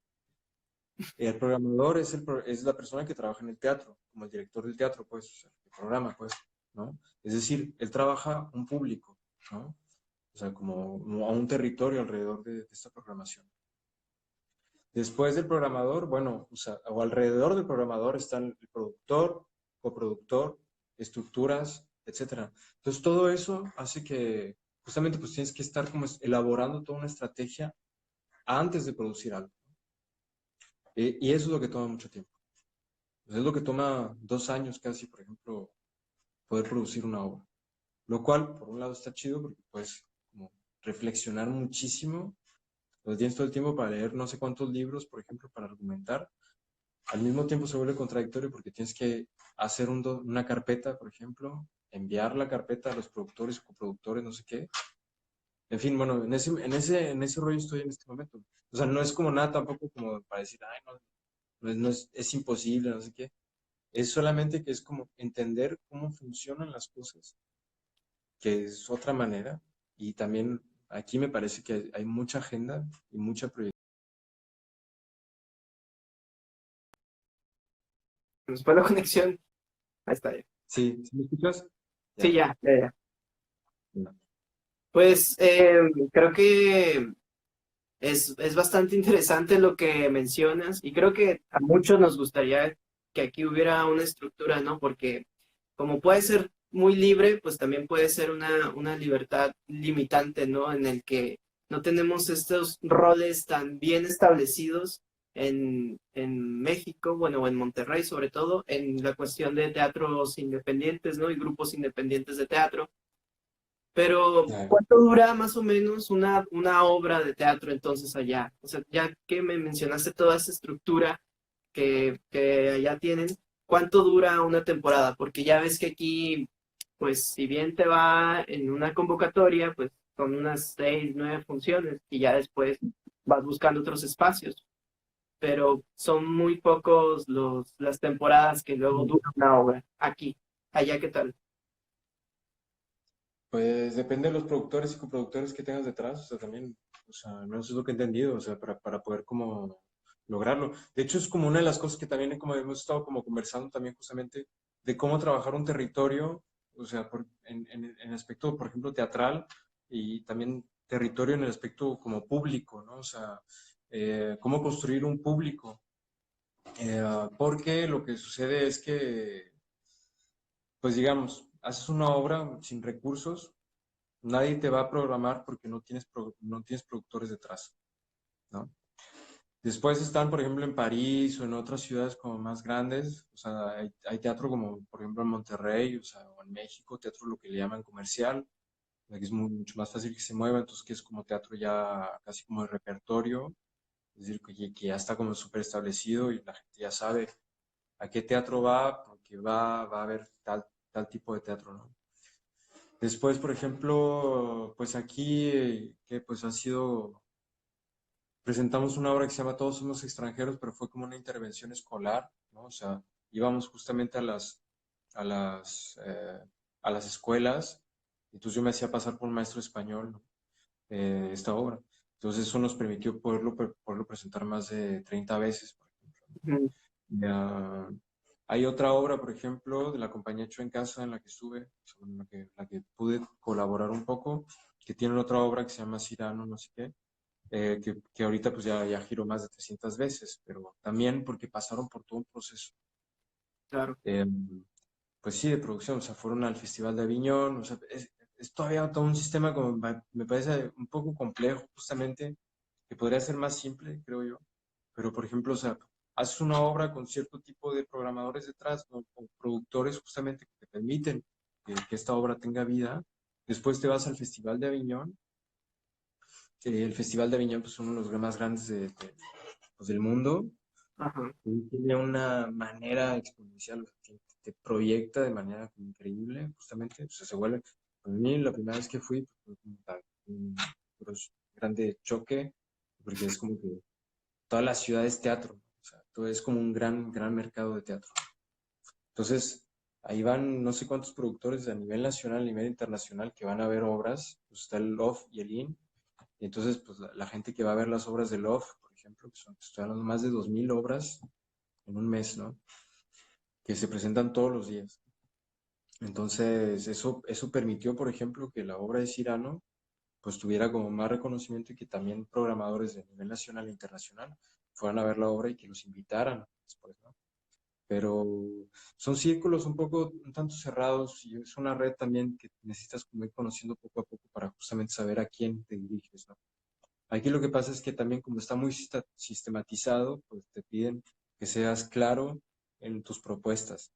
Speaker 2: El programador es la persona que trabaja en el teatro, como el director del teatro, pues, o sea, el programa, pues, ¿no? Es decir, él trabaja un público, ¿no? O sea, como a un territorio alrededor de esta programación. Después del programador, bueno, o sea, o alrededor del programador están el productor, coproductor, estructuras, etcétera. Entonces, todo eso hace que justamente pues tienes que estar como elaborando toda una estrategia antes de producir algo. Y eso es lo que toma mucho tiempo. Pues es lo que toma 2 años casi, por ejemplo, poder producir una obra. Lo cual, por un lado, está chido porque puedes como reflexionar muchísimo. Pues tienes todo el tiempo para leer no sé cuántos libros, por ejemplo, para argumentar. Al mismo tiempo se vuelve contradictorio porque tienes que hacer una carpeta, por ejemplo, enviar la carpeta a los productores o coproductores, no sé qué. En fin, bueno, en ese rollo estoy en este momento. O sea, no es como nada tampoco como para decir, ay, no, es imposible, no sé qué. Es solamente que es como entender cómo funcionan las cosas, que es otra manera. Y también aquí me parece que hay mucha agenda y mucha proyección.
Speaker 1: nos fue la conexión. Ahí está ya.
Speaker 2: Sí, ¿sí me escuchas?
Speaker 1: Sí,
Speaker 2: Ya.
Speaker 1: ya.
Speaker 2: Ya.
Speaker 1: Pues creo que es bastante interesante lo que mencionas y creo que a muchos nos gustaría que aquí hubiera una estructura, ¿no? Porque como puede ser muy libre, pues también puede ser una libertad limitante, ¿no? En el que no tenemos estos roles tan bien establecidos en México, bueno, o en Monterrey sobre todo, en la cuestión de teatros independientes, ¿no? Y grupos independientes de teatro. Pero,
Speaker 2: Ya.
Speaker 1: ¿cuánto dura más o menos una obra de teatro entonces allá? O sea, ya que me mencionaste toda esa estructura que allá tienen, ¿cuánto dura una temporada? Porque ya ves que aquí, pues, si bien te va en una convocatoria, pues son unas 6, 9 funciones y ya después vas buscando otros espacios. Pero son muy pocos las temporadas que luego dura una obra aquí. Allá, ¿qué tal?
Speaker 2: Pues depende de los productores y coproductores que tengas detrás, o sea, también, o sea, no eso es lo que he entendido, o sea, para poder como lograrlo. De hecho, es como una de las cosas que también como hemos estado como conversando también justamente de cómo trabajar un territorio, o sea, en el aspecto, por ejemplo, teatral y también territorio en el aspecto como público, ¿no? O sea, cómo construir un público. Porque lo que sucede es que, pues digamos, haces una obra sin recursos. Nadie te va a programar porque no tienes productores detrás, ¿no? Después están, por ejemplo, en París o en otras ciudades como más grandes, o sea, hay teatro como, por ejemplo, en Monterrey, o sea, o en México, teatro lo que le llaman comercial, que es mucho más fácil que se mueva, entonces que es como teatro ya casi como de repertorio, es decir, que ya está como súper establecido y la gente ya sabe a qué teatro va, porque va a haber tal tipo de teatro, ¿no? Después, por ejemplo, pues aquí, que pues ha sido, presentamos una obra que se llama Todos somos extranjeros, pero fue como una intervención escolar, ¿no? O sea, íbamos justamente a las, eh, a las escuelas, entonces yo me hacía pasar por un maestro español, ¿no? Esta obra. Entonces eso nos permitió poderlo presentar más de 30 veces, por ejemplo.
Speaker 1: Ujú.
Speaker 2: Ya, hay otra obra, por ejemplo, de la compañía Hecho en Casa en la que estuve, en la que pude colaborar un poco, que tienen otra obra que se llama Cyrano, no sé qué, que ahorita pues ya giró más de 300 veces, pero también porque pasaron por todo un proceso,
Speaker 1: Claro.
Speaker 2: eh, pues sí, de producción, o sea, fueron al Festival de Aviñón, o sea, es todavía todo un sistema como me parece un poco complejo, justamente, que podría ser más simple, creo yo, pero por ejemplo, o sea, haces una obra con cierto tipo de programadores detrás, o productores justamente que te permiten que esta obra tenga vida, después te vas al Festival de Aviñón, que el Festival de Aviñón pues, es uno de los más grandes pues, del mundo,
Speaker 1: Ajá.
Speaker 2: y tiene una manera exponencial, que te proyecta de manera increíble, justamente, o sea, se vuelve, para mí la primera vez que fui, pues, fue como un grande choque, porque es como que toda la ciudad es teatro, o sea, todo es como un gran mercado de teatro. Entonces, ahí van no sé cuántos productores a nivel nacional, a nivel internacional, que van a ver obras, pues está el OFF y el IN, y entonces, pues la gente que va a ver las obras del OFF, por ejemplo, que son, estoy hablando más de 2000 obras en un mes, ¿no? Que se presentan todos los días. Entonces, eso permitió, por ejemplo, que la obra de Cyrano pues tuviera como más reconocimiento y que también programadores de nivel nacional e internacional fueran a ver la obra y que los invitaran después, ¿no? Pero son círculos un tanto cerrados y es una red también que necesitas como ir conociendo poco a poco para justamente saber a quién te diriges, ¿no? Aquí lo que pasa es que también como está muy sistematizado, pues te piden que seas claro en tus propuestas.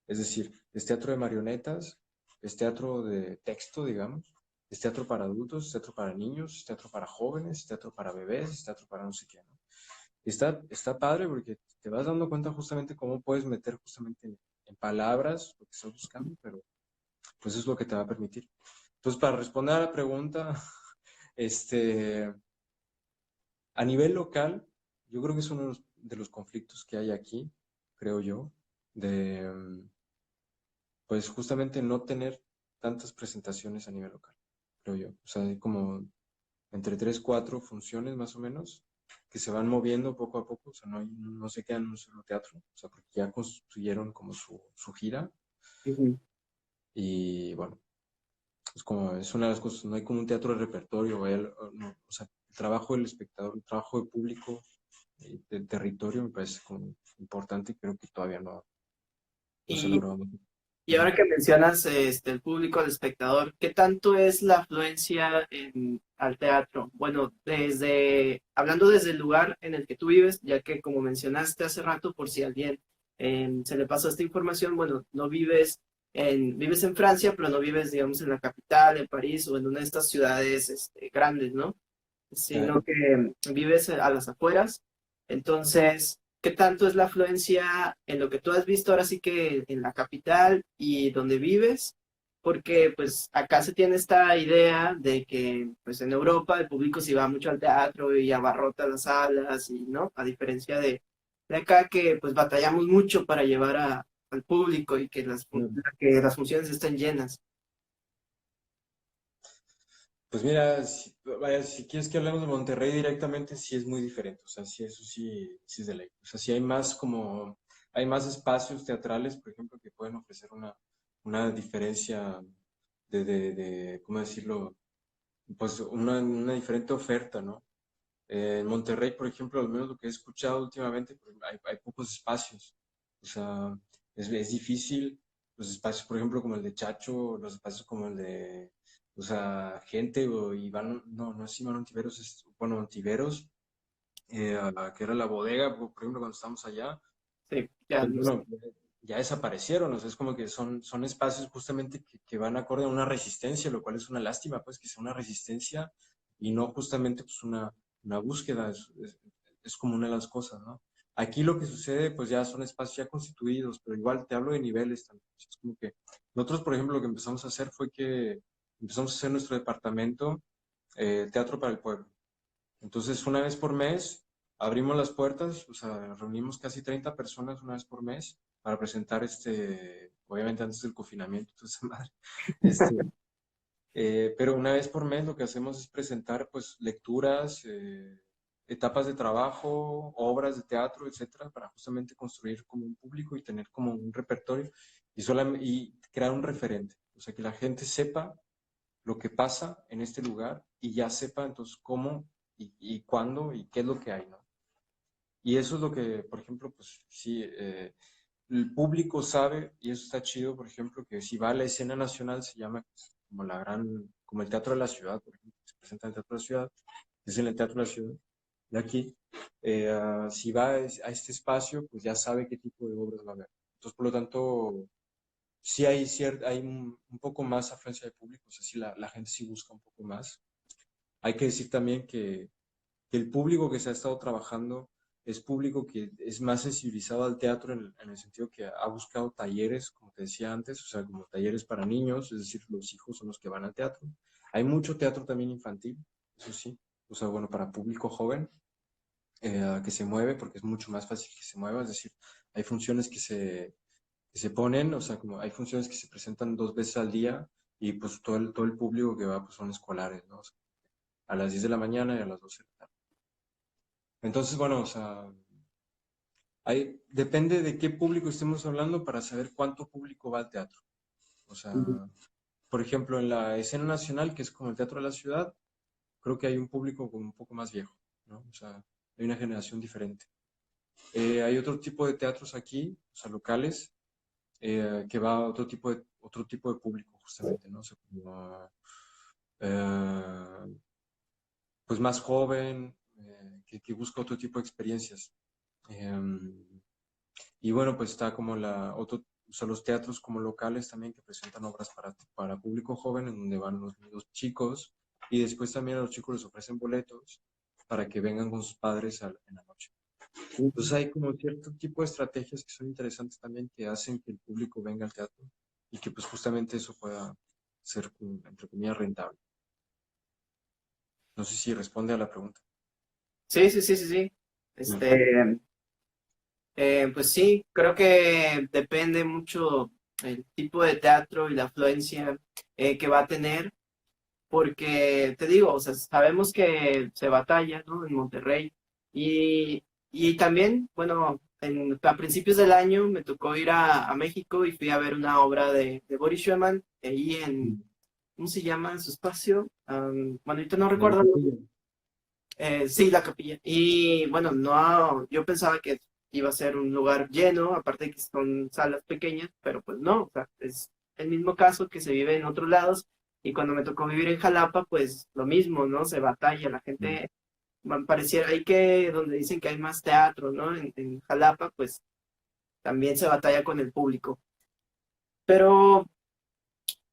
Speaker 2: Es decir, es teatro de marionetas, es teatro de texto, digamos, es teatro para adultos, es teatro para niños, es teatro para jóvenes, es teatro para bebés, es teatro para no sé qué, ¿no? Está padre porque te vas dando cuenta justamente cómo puedes meter justamente en palabras lo que estás buscando, pero pues es lo que te va a permitir. Entonces, para responder a la pregunta, este, a nivel local, yo creo que es uno de los conflictos que hay aquí, creo yo, de, pues justamente no tener tantas presentaciones a nivel local, creo yo. O sea, hay como entre 3, 4 funciones más o menos, que se van moviendo poco a poco, o sea, no se quedan en un solo teatro, o sea, porque ya construyeron como su gira
Speaker 1: Ujú.
Speaker 2: y bueno, es como, es una de las cosas, no hay como un teatro de repertorio, no, o sea, el trabajo del espectador, el trabajo de público, del territorio me parece como importante y creo que todavía no se ha
Speaker 1: Y,
Speaker 2: logrado.
Speaker 1: y
Speaker 2: Ujú.
Speaker 1: ahora que mencionas el público, el espectador, ¿qué tanto es la afluencia al teatro? Bueno, hablando desde el lugar en el que tú vives, ya que como mencionaste hace rato, por si a alguien se le pasó esta información, bueno, no vives en Francia, pero no vives, digamos, en la capital, en París o en una de estas ciudades grandes, ¿no?
Speaker 2: Ya,
Speaker 1: Sino que vives a las afueras. Entonces, ¿qué tanto es la afluencia en lo que tú has visto ahora sí que en la capital y donde vives? Porque pues acá se tiene esta idea de que pues en Europa el público sí va mucho al teatro y abarrota las salas y no, a diferencia de acá que pues batallamos mucho para llevar al público y que
Speaker 2: ya.
Speaker 1: que las funciones estén llenas.
Speaker 2: Pues mira, vaya, si quieres que hablemos de Monterrey directamente, sí es muy diferente, o sea, sí, eso sí, sí es de ley. O sea, sí hay más como, hay más espacios teatrales, por ejemplo, que pueden ofrecer una diferencia ¿cómo decirlo? Pues una diferente oferta, ¿no? En Monterrey, por ejemplo, al menos lo que he escuchado últimamente, pues, hay pocos espacios. O sea, es difícil. Los espacios, por ejemplo, como el de Chacho, los espacios como el de, o sea, gente, o Iván, no es Iván Ontiveros, bueno, Ontiveros, que era la bodega, por ejemplo, cuando estábamos allá,
Speaker 1: Sí, ya
Speaker 2: pues
Speaker 1: no sé.
Speaker 2: bueno, ya desaparecieron, o sea, es como que son espacios justamente que van acorde a una resistencia, lo cual es una lástima, pues, que sea una resistencia y no justamente pues una búsqueda, es como una de las cosas, ¿no? Aquí lo que sucede, pues ya son espacios ya constituidos, pero igual te hablo de niveles también. Es como que nosotros, por ejemplo, lo que empezamos a hacer fue que empezamos a hacer nuestro departamento, Teatro para el Pueblo. Entonces, una vez por mes abrimos las puertas, o sea, reunimos casi 30 personas una vez por mes para presentar obviamente antes del confinamiento, entonces, madre, este, pero una vez por mes lo que hacemos es presentar pues lecturas, etapas de trabajo, obras de teatro, etcétera, para justamente construir como un público y tener como un repertorio y crear un referente, o sea, que la gente sepa lo que pasa en este lugar y ya sepa entonces cómo y cuándo y qué es lo que hay, ¿no? Y eso es lo que, por ejemplo, pues sí, el público sabe, y eso está chido, por ejemplo, que si va a la escena nacional se llama pues, como como el Teatro de la Ciudad, por ejemplo, se presenta en el Teatro de la Ciudad, es en el Teatro de la Ciudad, de aquí, si va a este espacio, pues ya sabe qué tipo de obras va a haber. Entonces, por lo tanto, sí hay un poco más afluencia de público, o sea, sí la gente sí busca un poco más. Hay que decir también que el público que se ha estado trabajando es público que es más sensibilizado al teatro en el sentido que ha buscado talleres, como te decía antes, o sea, como talleres para niños, es decir, los hijos son los que van al teatro. Hay mucho teatro también infantil, eso sí, o sea, bueno, para público joven que se mueve, porque es mucho más fácil que se mueva, es decir, hay funciones que se ponen, o sea, como hay funciones que se presentan 2 veces al día y pues todo el público que va pues son escolares, ¿no? O sea, a las 10 de la mañana y a las 12 de la tarde. Entonces, bueno, o sea, depende de qué público estemos hablando para saber cuánto público va al teatro. O sea, por ejemplo, en la escena nacional, que es como el Teatro de la Ciudad, creo que hay un público como un poco más viejo, ¿no? O sea, hay una generación diferente. Hay otro tipo de teatros aquí, o sea, locales, que va a otro tipo de público, justamente, ¿no? O sea, como, pues más joven, que busca otro tipo de experiencias. Y bueno, pues está como o sea, los teatros como locales también que presentan obras para público joven, en donde van los chicos, y después también a los chicos les ofrecen boletos para que vengan con sus padres en la noche. Entonces hay como cierto tipo de estrategias que son interesantes también que hacen que el público venga al teatro y que pues justamente eso pueda ser, entre comillas, rentable. No sé si responde a la pregunta.
Speaker 1: Sí, sí, sí, sí, sí.
Speaker 2: Mm.
Speaker 1: Pues sí, creo que depende mucho el tipo de teatro y la afluencia que va a tener, porque te digo, o sea, sabemos que se batalla, ¿no? En Monterrey, Y también, bueno, a principios del año me tocó ir a México y fui a ver una obra de Boris Schumann ahí en,
Speaker 2: Mm.
Speaker 1: ¿cómo se llama su espacio? Bueno, ahorita no
Speaker 2: En la
Speaker 1: recuerdo.
Speaker 2: capilla.
Speaker 1: Sí, la capilla. Y bueno, no, yo pensaba que iba a ser un lugar lleno, aparte de que son salas pequeñas, pero pues no, o sea, es el mismo caso que se vive en otros lados. Y cuando me tocó vivir en Jalapa, pues lo mismo, ¿no? Se batalla, la
Speaker 2: Mm.
Speaker 1: gente, pareciera ahí que donde dicen que hay más teatro, ¿no? En Jalapa, pues también se batalla con el público. Pero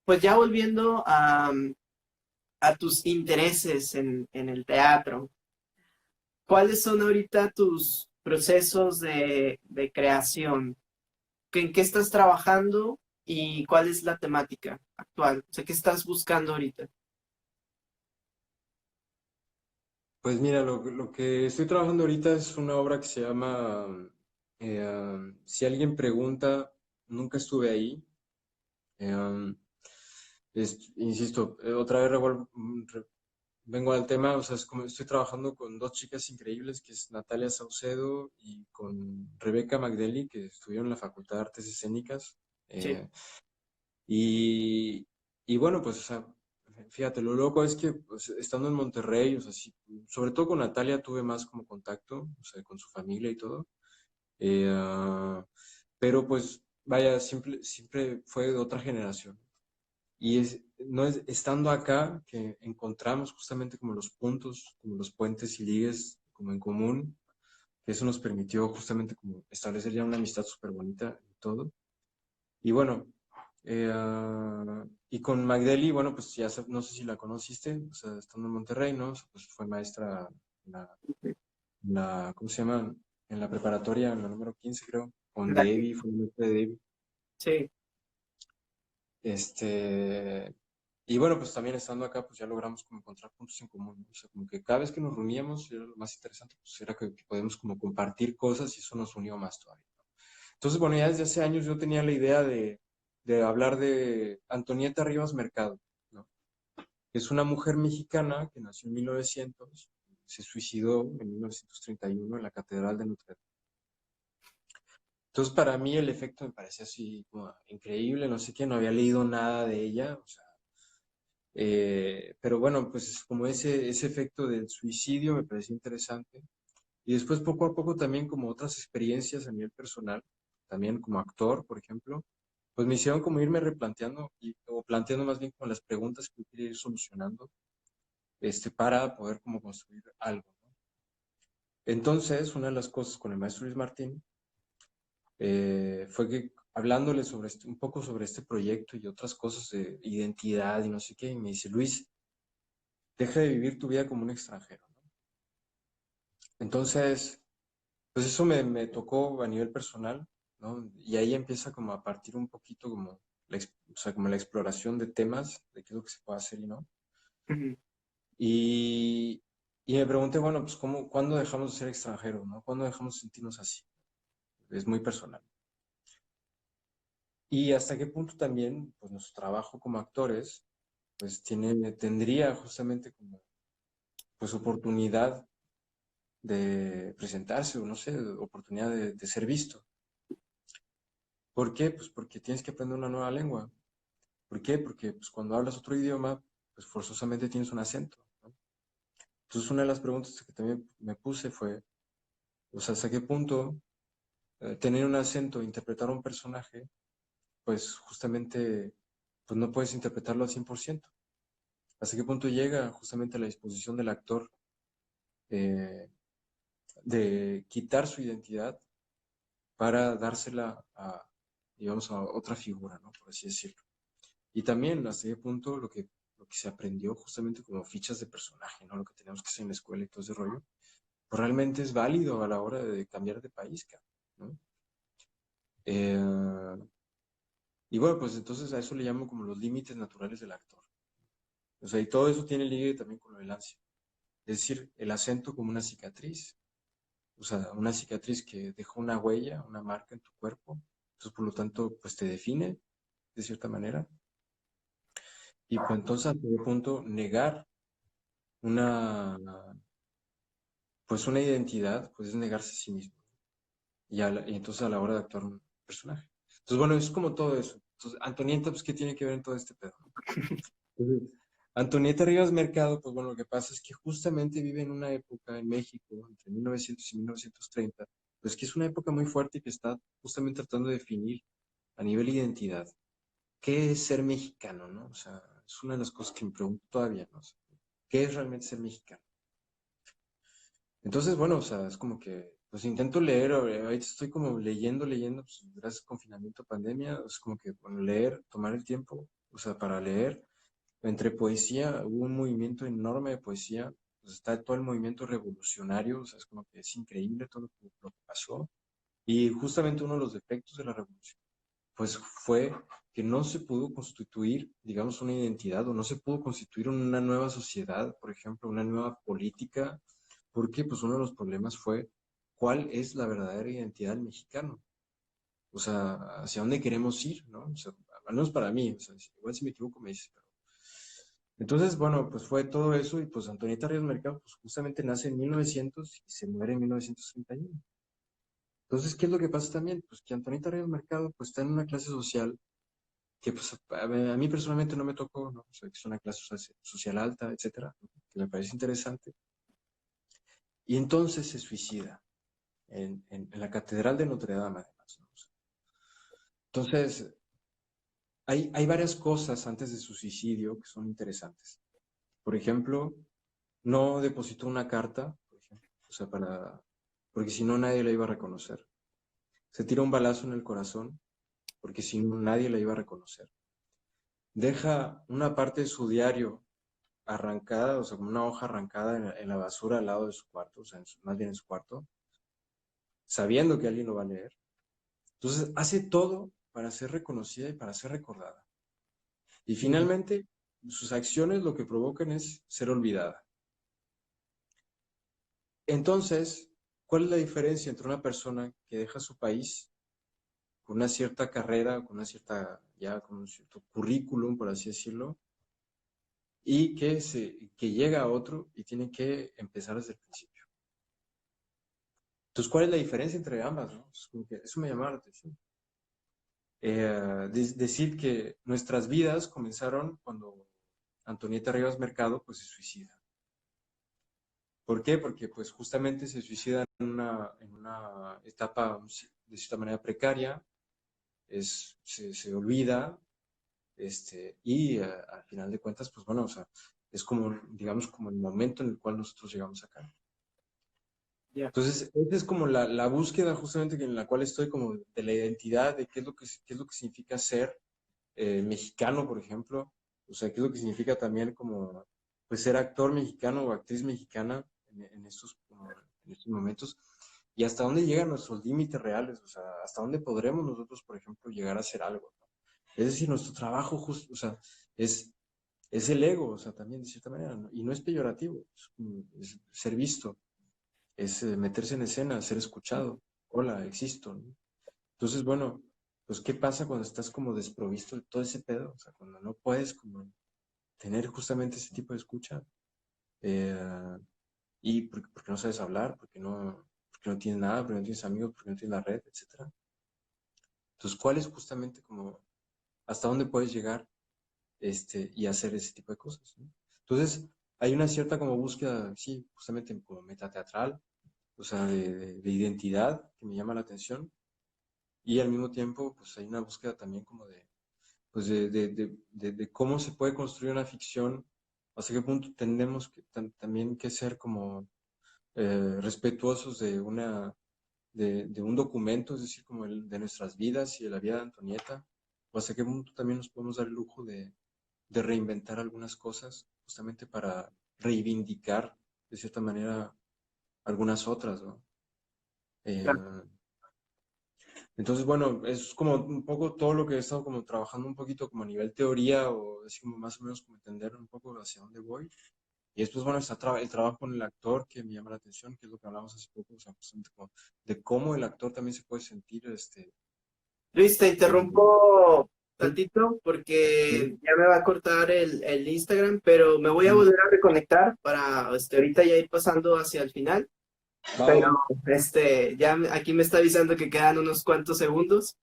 Speaker 1: pues ya volviendo a tus intereses en el teatro. ¿Cuáles son ahorita tus procesos de creación? ¿En qué estás trabajando y cuál es la temática actual? O sea, ¿qué estás buscando ahorita?
Speaker 2: Pues mira, lo que estoy trabajando ahorita es una obra que se llama Si alguien pregunta, nunca estuve ahí. Eh, um, Insisto, otra vez vengo al tema, o sea, es como estoy trabajando con dos chicas increíbles, que es Natalia Saucedo y con Rebeca Magdeli, que estudiaron en la Facultad de Artes Escénicas.
Speaker 1: Sí.
Speaker 2: eh, y, y bueno, pues, o sea, fíjate, lo loco es que pues, estando en Monterrey, o sea, sí, sobre todo con Natalia tuve más como contacto, o sea, con su familia y todo. eh, ah, pero pues, vaya, siempre fue de otra generación. Y no es estando acá que encontramos justamente como los puntos, como los puentes y ligues como en común, que eso nos permitió justamente como establecer ya una amistad súper bonita y todo. Y bueno, y con Magdeli, bueno, pues ya no sé si la conociste, o sea, estando en Monterrey, ¿no? O sea, pues fue maestra en ¿cómo se llama? En la preparatoria, en la número 15 creo, con
Speaker 1: La que-
Speaker 2: Debbie, fue maestra de Debbie.
Speaker 1: sí.
Speaker 2: Este, y bueno, pues también estando acá, pues ya logramos como encontrar puntos en común, ¿no? O sea, como que cada vez que nos reuníamos, era lo más interesante, pues era que podemos como compartir cosas y eso nos unió más todavía, ¿no? Entonces, bueno, ya desde hace años yo tenía la idea de hablar de Antonieta Rivas Mercado, ¿no? Que es una mujer mexicana que nació en 1900, se suicidó en 1931 en la Catedral de Notre Dame. Entonces, para mí el efecto me parecía así como increíble, no sé qué, no había leído nada de ella, o sea, pero bueno, pues como ese efecto del suicidio me pareció interesante. Y después poco a poco también como otras experiencias a nivel personal, también como actor, por ejemplo, pues me hicieron como irme replanteando o planteando más bien como las preguntas que yo quería ir solucionando para poder como construir algo, ¿no? Entonces, una de las cosas con el maestro Luis Martín fue que hablándole sobre un poco sobre este proyecto y otras cosas de identidad y no sé qué, y me dice, Luis, deja de vivir tu vida como un extranjero, ¿no? Entonces, pues eso me tocó a nivel personal, ¿no? Y ahí empieza como a partir un poquito como o sea, como la exploración de temas, de qué es lo que se puede hacer y no.
Speaker 1: Ujú.
Speaker 2: Y, y me pregunté, bueno, pues ¿cuándo dejamos de ser extranjeros, ¿no? ¿Cuándo dejamos de sentirnos así? Es muy personal. Y hasta qué punto también, pues nuestro trabajo como actores, pues tendría justamente como, pues oportunidad de presentarse o no sé, oportunidad de ser visto. ¿Por qué? Pues porque tienes que aprender una nueva lengua. ¿Por qué? Porque pues, cuando hablas otro idioma, pues forzosamente tienes un acento, ¿no? Entonces una de las preguntas que también me puse fue, o sea, ¿hasta qué punto tener un acento, interpretar a un personaje, pues justamente, pues no puedes interpretarlo al 100%? ¿Hasta qué punto llega justamente la disposición del actor eh, de quitar su identidad para dársela a, digamos, a otra figura, ¿no? Por así decirlo. Y también hasta qué punto lo que se aprendió justamente como fichas de personaje, ¿no? Lo que teníamos que hacer en la escuela y todo ese rollo, pues realmente es válido a la hora de cambiar de país, cabrón, ¿no? Eh, y bueno, pues entonces a eso le llamo como los límites naturales del actor. O sea, y todo eso tiene ligue también con lo del ansia. Es decir, el acento como una cicatriz. O sea, una cicatriz que dejó una huella, una marca en tu cuerpo. Entonces, por lo tanto, pues te define de cierta manera. Y pues entonces, ¿a qué punto negar una, pues una identidad, pues es negarse a sí mismo. Y entonces a la hora de actuar un personaje. Entonces, bueno, es como todo eso. Entonces, Antonieta, pues, ¿qué tiene que ver en todo este pedo? Entonces, Antonieta Rivas Mercado, pues bueno, lo que pasa es que justamente vive en una época en México, entre 1900 y 1930, pues que es una época muy fuerte y que está justamente tratando de definir a nivel identidad qué es ser mexicano, ¿no? O sea, es una de las cosas que me pregunto todavía, ¿no? O sea, ¿qué es realmente ser mexicano? Entonces, bueno, o sea, es como que, pues intento leer, ahorita estoy como leyendo, pues gracias al confinamiento, pandemia, es como que, bueno, leer, tomar el tiempo, o sea, para leer, entre poesía, hubo un movimiento enorme de poesía, pues está todo el movimiento revolucionario, o sea, es como que es increíble todo lo que pasó, y justamente uno de los defectos de la revolución, pues fue que no se pudo constituir, digamos, una identidad, o no se pudo constituir una nueva sociedad, por ejemplo, una nueva política, porque pues uno de los problemas fue cuál es la verdadera identidad del mexicano, o sea, hacia dónde queremos ir, ¿no? O sea, al menos para mí, o sea, igual si me equivoco me dices, pero... Entonces, bueno, pues fue todo eso y pues Antonieta Ríos Mercado, pues justamente nace en 1900 y se muere en 1931. Entonces, ¿qué es lo que pasa también? Pues que Antonieta Ríos Mercado pues está en una clase social que pues a mí personalmente no me tocó, ¿no? O sea, que es una clase social alta, etcétera, ¿no? Que me parece interesante. Y entonces se suicida en la Catedral de Notre Dame, además, ¿no? O sea, entonces, hay varias cosas antes de su suicidio que son interesantes. Por ejemplo, no depositó una carta, por ejemplo, o sea, porque si no nadie la iba a reconocer. Se tira un balazo en el corazón, porque si no nadie la iba a reconocer. Deja una parte de su diario arrancada, o sea, como una hoja arrancada en la basura al lado de su cuarto, o sea, más bien en su cuarto, sabiendo que alguien lo va a leer. Entonces, hace todo para ser reconocida y para ser recordada. Y
Speaker 1: Ujú.
Speaker 2: finalmente, sus acciones lo que provocan es ser olvidada. Entonces, ¿cuál es la diferencia entre una persona que deja su país con una cierta carrera, con una cierta, ya con un cierto currículum, por así decirlo, y que llega a otro y tiene que empezar desde el principio? Entonces, ¿cuál es la diferencia entre ambas, no? Es como que eso me llamaba la atención. Decir que nuestras vidas comenzaron cuando Antonieta Rivas Mercado pues se suicida. ¿Por qué? Porque pues justamente se suicida en una etapa de cierta manera precaria, se olvida, y al final de cuentas, pues bueno, o sea, es como, digamos, como el momento en el cual nosotros llegamos acá.
Speaker 1: Ya.
Speaker 2: Entonces, esa es como la búsqueda justamente en la cual estoy como de la identidad, de qué es lo que significa ser mexicano, por ejemplo, o sea, qué es lo que significa también como, pues, ser actor mexicano o actriz mexicana en estos momentos, y hasta dónde llegan nuestros límites reales, o sea, hasta dónde podremos nosotros, por ejemplo, llegar a hacer algo, ¿no? Es decir, nuestro trabajo justo, o sea, es, es el ego, o sea, también de cierta manera, ¿no? Y no es peyorativo, es ser visto, es meterse en escena, ser escuchado. Hola, existo, ¿no? Entonces, bueno, pues, ¿qué pasa cuando estás como desprovisto de todo ese pedo? O sea, cuando no puedes como tener justamente ese tipo de escucha. eh, y porque no sabes hablar, porque no tienes nada, porque no tienes amigos, porque no tienes la red, etcétera. Entonces, ¿cuál es justamente como hasta dónde puedes llegar y hacer ese tipo de cosas, ¿no? Entonces, hay una cierta como búsqueda, sí, justamente como metateatral, o sea, de identidad que me llama la atención, y al mismo tiempo, pues hay una búsqueda también como pues de cómo se puede construir una ficción, hasta qué punto tenemos que, también que ser como respetuosos de un documento, es decir, como de nuestras vidas y de la vida de Antonieta, o hasta qué punto también nos podemos dar el lujo de reinventar algunas cosas, justamente para reivindicar, de cierta manera, algunas otras, ¿no? Eh, entonces, bueno, es como un poco todo lo que he estado como trabajando un poquito como a nivel teoría o así como más o menos como entender un poco hacia dónde voy. Y después, bueno, está el trabajo con el actor que me llama la atención, que es lo que hablamos hace poco, o sea, justamente como de cómo el actor también se puede sentir,
Speaker 1: Luis, te
Speaker 2: eh,
Speaker 1: interrumpo
Speaker 2: sí,
Speaker 1: tantito
Speaker 2: sí,
Speaker 1: porque ya me va a cortar el Instagram, pero me voy a
Speaker 2: sí,
Speaker 1: volver a reconectar para ahorita ya ir pasando hacia el final.
Speaker 2: Va,
Speaker 1: Pero
Speaker 2: va,
Speaker 1: aquí me está avisando que quedan unos cuantos segundos.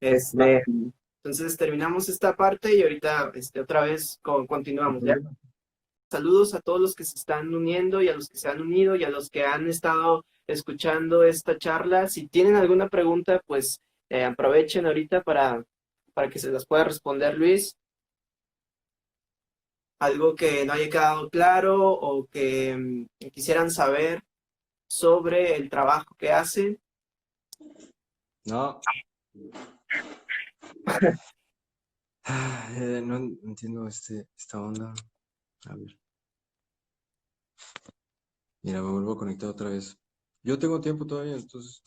Speaker 2: va.
Speaker 1: Entonces terminamos esta parte y ahorita otra vez
Speaker 2: Sin
Speaker 1: continuamos, ¿ya?
Speaker 2: problema.
Speaker 1: Saludos a todos los que se están uniendo y a los que se han unido y a los que han estado escuchando esta charla. Si tienen alguna pregunta, pues aprovechen ahorita para que se las pueda responder Luis. Algo que no haya quedado claro o que quisieran saber sobre el trabajo que hacen.
Speaker 2: No. No entiendo esta onda. A ver. Mira, me vuelvo a conectar otra vez. Yo tengo tiempo todavía, entonces.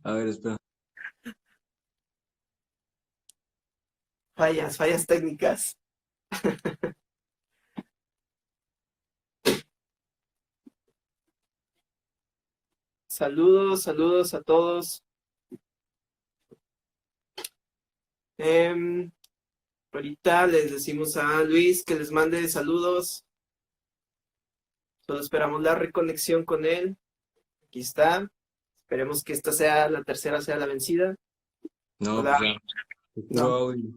Speaker 2: A ver, espera.
Speaker 1: Fallas técnicas. Saludos a todos. Em, Ahorita les decimos a Luis que les mande saludos. Solo esperamos la reconexión con él. Aquí está. Esperemos que esta sea la tercera, sea la vencida.
Speaker 2: No,
Speaker 1: Hola.
Speaker 2: pues ya. Puro
Speaker 1: No.
Speaker 2: audio.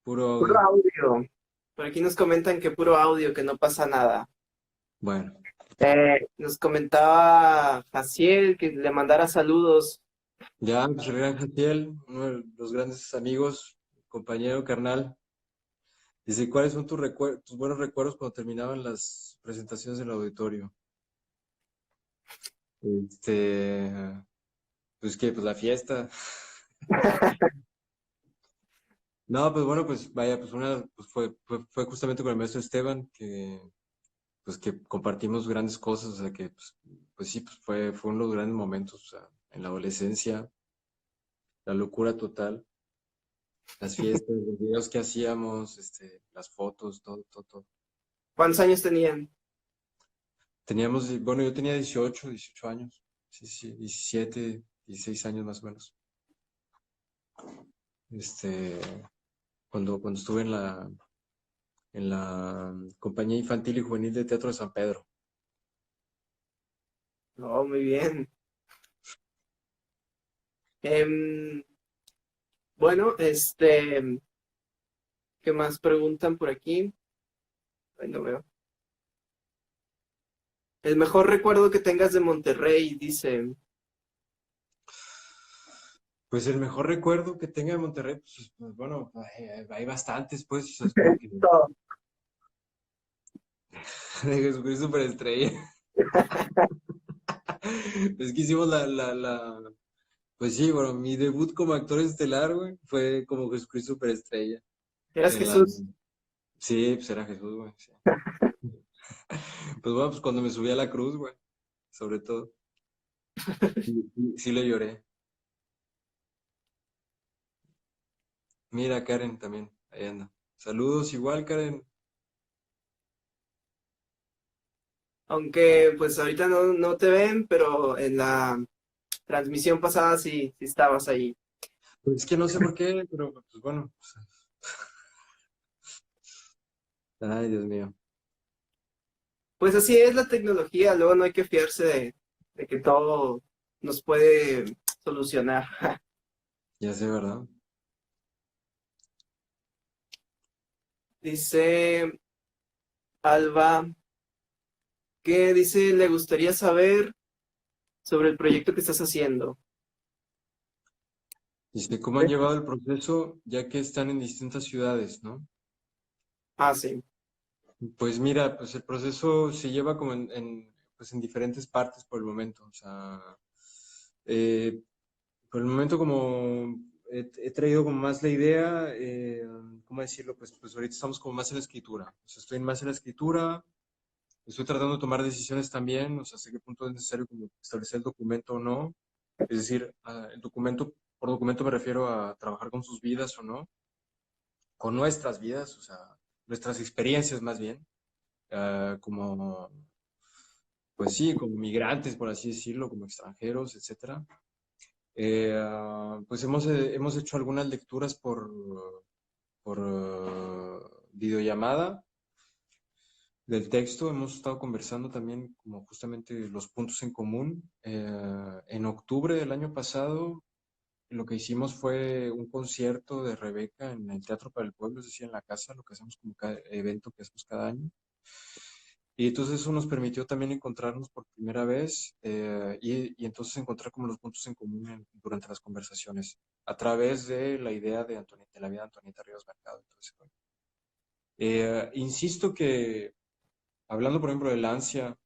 Speaker 2: Puro
Speaker 1: Puro
Speaker 2: audio.
Speaker 1: audio. Por aquí nos comentan que puro audio, que no pasa nada.
Speaker 2: Bueno.
Speaker 1: Nos comentaba Jaciel que le mandara saludos.
Speaker 2: Ya, pues el gran Jatiel, uno de los grandes amigos, compañero, carnal. Dice, ¿cuáles son tus buenos recuerdos cuando terminaban las presentaciones en el auditorio? Este, pues que, pues la fiesta. No, pues bueno, pues vaya, pues pues fue justamente con el maestro Esteban que compartimos grandes cosas, o sea que, pues sí, pues fue uno de los grandes momentos, o sea, en la adolescencia, la locura total, las fiestas, los videos que hacíamos, las fotos, todo, todo, todo.
Speaker 1: ¿Cuántos años tenían?
Speaker 2: Bueno, yo tenía 18 años, sí, sí, 17, 16 años más o menos. Este, cuando estuve en la compañía infantil y juvenil de Teatro de San Pedro.
Speaker 1: No, muy bien. Em, bueno, ¿qué más preguntan por aquí? Ay, no veo. El mejor recuerdo que tengas de Monterrey, dice.
Speaker 2: Pues el mejor recuerdo que tenga de Monterrey, pues, bueno, hay bastantes, pues, o sea, es como que
Speaker 1: Todo.
Speaker 2: de Jesucristo Superestrella. Es que hicimos pues sí, bueno, mi debut como actor estelar, güey, fue como Jesucristo Superestrella.
Speaker 1: Eras
Speaker 2: En la,
Speaker 1: Jesús.
Speaker 2: sí, pues era Jesús, güey, sí. Pues bueno, pues cuando me subí a la cruz, güey, sobre todo, sí, sí, sí le lloré. Mira, Karen también, ahí anda. Saludos, igual, Karen.
Speaker 1: Aunque pues ahorita no te ven, pero en la transmisión pasada sí estabas ahí.
Speaker 2: Pues es que no sé por qué, pero pues bueno. Ay, Dios mío.
Speaker 1: Pues así es la tecnología, luego no hay que fiarse de que todo nos puede solucionar.
Speaker 2: Ya sé, ¿verdad?
Speaker 1: Dice Alba, que dice, le gustaría saber sobre el proyecto que estás haciendo.
Speaker 2: Dice, ¿cómo han llevado el proceso ya que están en distintas ciudades, ¿no?
Speaker 1: Ah, sí.
Speaker 2: Pues mira, pues el proceso se lleva como pues en diferentes partes por el momento. O sea, eh, por el momento como he traído como más la idea, ¿cómo decirlo? Pues ahorita estamos como más en la escritura. O sea, estoy más en la escritura, estoy tratando de tomar decisiones también, o sea, hasta qué punto es necesario como establecer el documento o no. Es decir, el documento, por documento me refiero a trabajar con sus vidas o no, con nuestras vidas, o sea, nuestras experiencias más bien, como, pues sí, como migrantes, por así decirlo, como extranjeros, etcétera. Pues hemos hecho algunas lecturas por videollamada. del texto. Hemos estado conversando también como justamente los puntos en común. En octubre del año pasado, lo que hicimos fue un concierto de Rebeca en el Teatro para el Pueblo, es decir, en la casa, lo que hacemos como cada evento que hacemos cada año. Y entonces eso nos permitió también encontrarnos por primera vez y entonces encontrar como los puntos en común durante las conversaciones a través de la idea de la vida de Antonieta Ríos Mercado. Entonces, insisto que hablando, por ejemplo, del ansia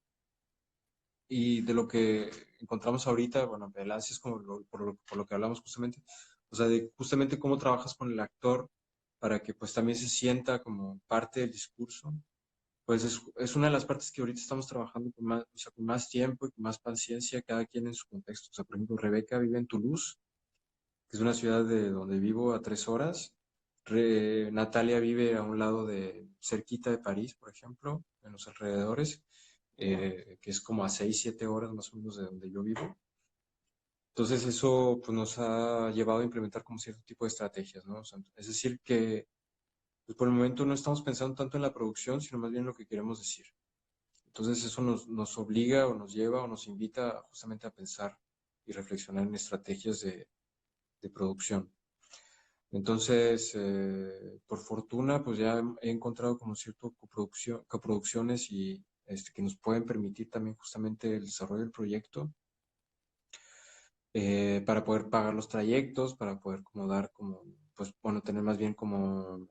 Speaker 2: y de lo que encontramos ahorita, bueno, el ansia es como por lo que hablamos justamente, o sea, de justamente cómo trabajas con el actor para que pues también se sienta como parte del discurso, pues es una de las partes que ahorita estamos trabajando con más, o sea, con más tiempo y con más paciencia, cada quien en su contexto. O sea, por ejemplo, Rebeca vive en Toulouse, que es una ciudad de donde vivo a 3 horas. Natalia vive a un lado de, cerquita de París, por ejemplo, en los alrededores, que es como a 6, 7 horas más o menos de donde yo vivo. Entonces eso pues, nos ha llevado a implementar como cierto tipo de estrategias, ¿no? O sea, es decir, que pues, por el momento no estamos pensando tanto en la producción, sino más bien en lo que queremos decir. Entonces eso nos obliga o nos lleva o nos invita justamente a pensar y reflexionar en estrategias de producción. Entonces, por fortuna, pues ya he encontrado como cierto coproducciones y que nos pueden permitir también justamente el desarrollo del proyecto para poder pagar los trayectos, para poder como dar como, pues bueno, tener más bien como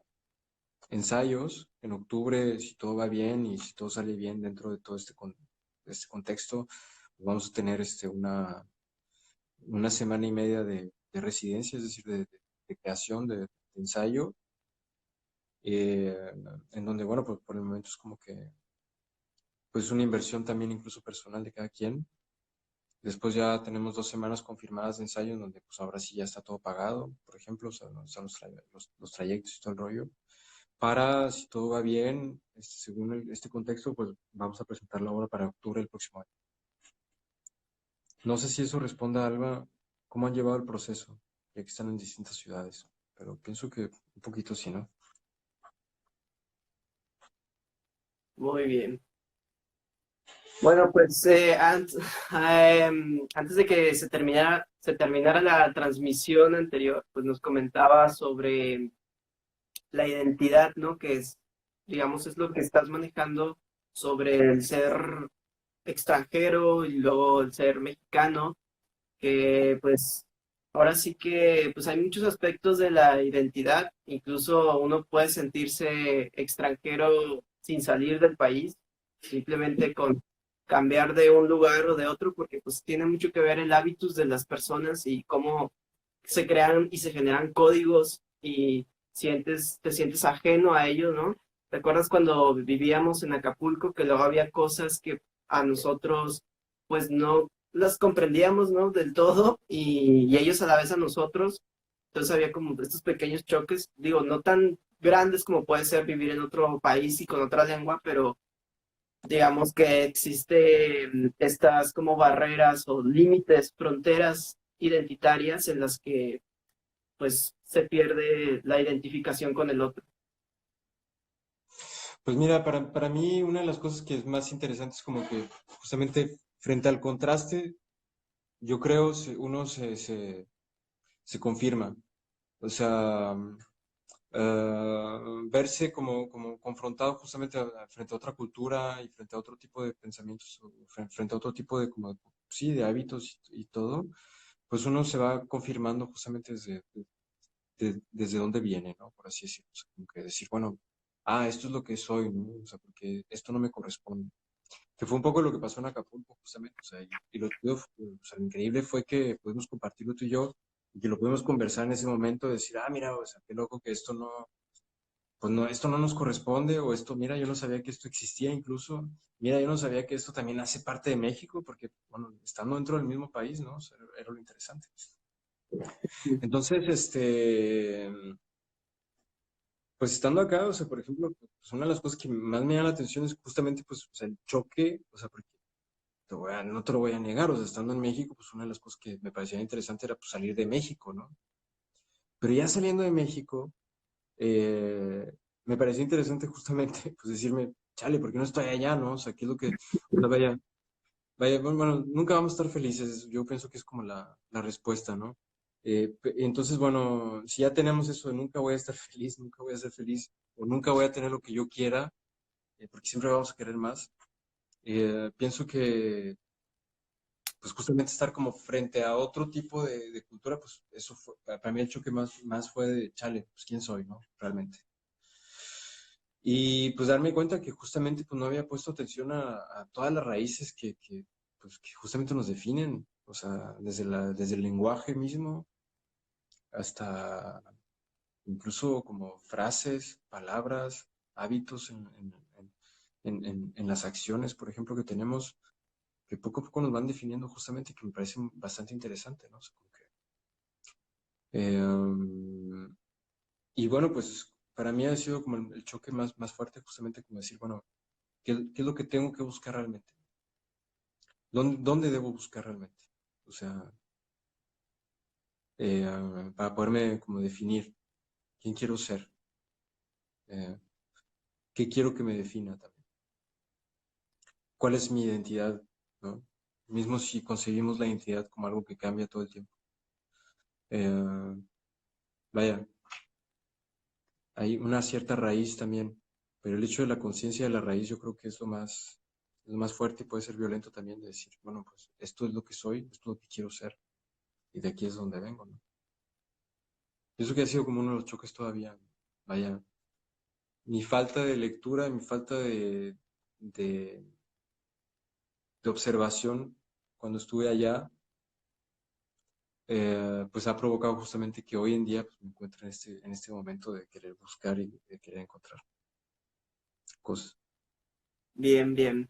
Speaker 2: ensayos en octubre, si todo va bien y si todo sale bien dentro de todo este contexto, pues vamos a tener una semana y media de residencia, es decir, de creación, de ensayo, eh, en donde, bueno, pues por el momento es como que, pues una inversión también incluso personal de cada quien. Después ya tenemos 2 semanas confirmadas de ensayo, en donde pues ahora sí ya está todo pagado, por ejemplo, o sea, donde están los trayectos y todo el rollo. Para, si todo va bien, según este contexto, pues vamos a presentar la obra para octubre del próximo año. No sé si eso responda a Alba, cómo han llevado el proceso, ya que están en distintas ciudades, pero pienso que un poquito sí, ¿no?
Speaker 1: Muy bien. Bueno, pues antes de que se terminara la transmisión anterior, pues nos comentaba sobre la identidad, ¿no? Que es, digamos, es lo que estás manejando sobre el ser extranjero y luego el ser mexicano, que pues ahora sí que pues hay muchos aspectos de la identidad, incluso uno puede sentirse extranjero sin salir del país, simplemente con cambiar de un lugar o de otro, porque pues tiene mucho que ver el hábitus de las personas y cómo se crean y se generan códigos y te sientes ajeno a ellos, ¿no? ¿Recuerdas cuando vivíamos en Acapulco que luego había cosas que a nosotros pues no las comprendíamos, ¿no? Del todo y ellos a la vez a nosotros? Entonces había como estos pequeños choques, digo, no tan grandes como puede ser vivir en otro país y con otra lengua, pero digamos que existen estas como barreras o límites, fronteras identitarias en las que pues se pierde la identificación con el otro.
Speaker 2: Pues mira, para mí una de las cosas que es más interesante es como que justamente frente al contraste, yo creo uno se confirma. O sea, verse como confrontado justamente frente a otra cultura y frente a otro tipo de pensamientos, o frente a otro tipo de, como, sí, de hábitos y todo, pues uno se va confirmando justamente desde dónde viene, ¿no? Por así decirlo. O sea, como que decir, bueno, esto es lo que soy, ¿no? O sea, porque esto no me corresponde. Que fue un poco lo que pasó en Acapulco, justamente. O sea, y lo chido o sea, lo increíble fue que pudimos compartirlo tú y yo, y que lo pudimos conversar en ese momento, decir, mira, o sea, qué loco que esto no, pues no, esto no nos corresponde, o esto, mira, yo no sabía que esto existía incluso, mira, yo no sabía que esto también hace parte de México, porque, bueno, estando dentro del mismo país, ¿no? O sea, era lo interesante. Entonces, pues estando acá, o sea, por ejemplo, pues una de las cosas que más me llama la atención es justamente, pues, o sea, el choque, o sea, porque no te lo voy a negar, o sea, estando en México, pues una de las cosas que me parecía interesante era pues, salir de México, ¿no? Pero ya saliendo de México, me pareció interesante justamente, pues decirme, chale, ¿por qué no estoy allá, no? O sea, ¿qué es lo que, o sea, vaya, bueno, nunca vamos a estar felices, yo pienso que es como la respuesta, ¿no? Entonces, bueno, si ya tenemos eso de nunca voy a estar feliz, nunca voy a ser feliz, o nunca voy a tener lo que yo quiera, porque siempre vamos a querer más, pienso que pues justamente estar como frente a otro tipo de cultura, pues eso fue, para mí el choque más fue de, chale, pues quién soy, ¿no? Realmente. Y pues darme cuenta que justamente pues no había puesto atención a todas las raíces pues, que justamente nos definen, o sea, desde el lenguaje mismo hasta incluso como frases, palabras, hábitos en las acciones, por ejemplo, que tenemos, que poco a poco nos van definiendo justamente, que me parece bastante interesante, ¿no? O sea, como que, eh, y bueno, pues para mí ha sido como el choque más fuerte, justamente como decir, bueno, ¿qué es lo que tengo que buscar realmente? ¿Dónde debo buscar realmente? O sea, para poderme como definir quién quiero ser, eh, qué quiero que me defina también, cuál es mi identidad, ¿no? Mismo si concebimos la identidad como algo que cambia todo el tiempo. Eh, vaya, hay una cierta raíz también, pero el hecho de la conciencia de la raíz yo creo que es lo más fuerte y puede ser violento también de decir, bueno, pues esto es lo que soy, esto es lo que quiero ser, y de aquí es donde vengo, ¿no? Pienso que ha sido como uno de los choques todavía, vaya, mi falta de lectura, mi falta de, de observación cuando estuve allá, pues ha provocado justamente que hoy en día pues, me encuentre en este momento de querer buscar y de querer encontrar cosas.
Speaker 1: Bien, bien.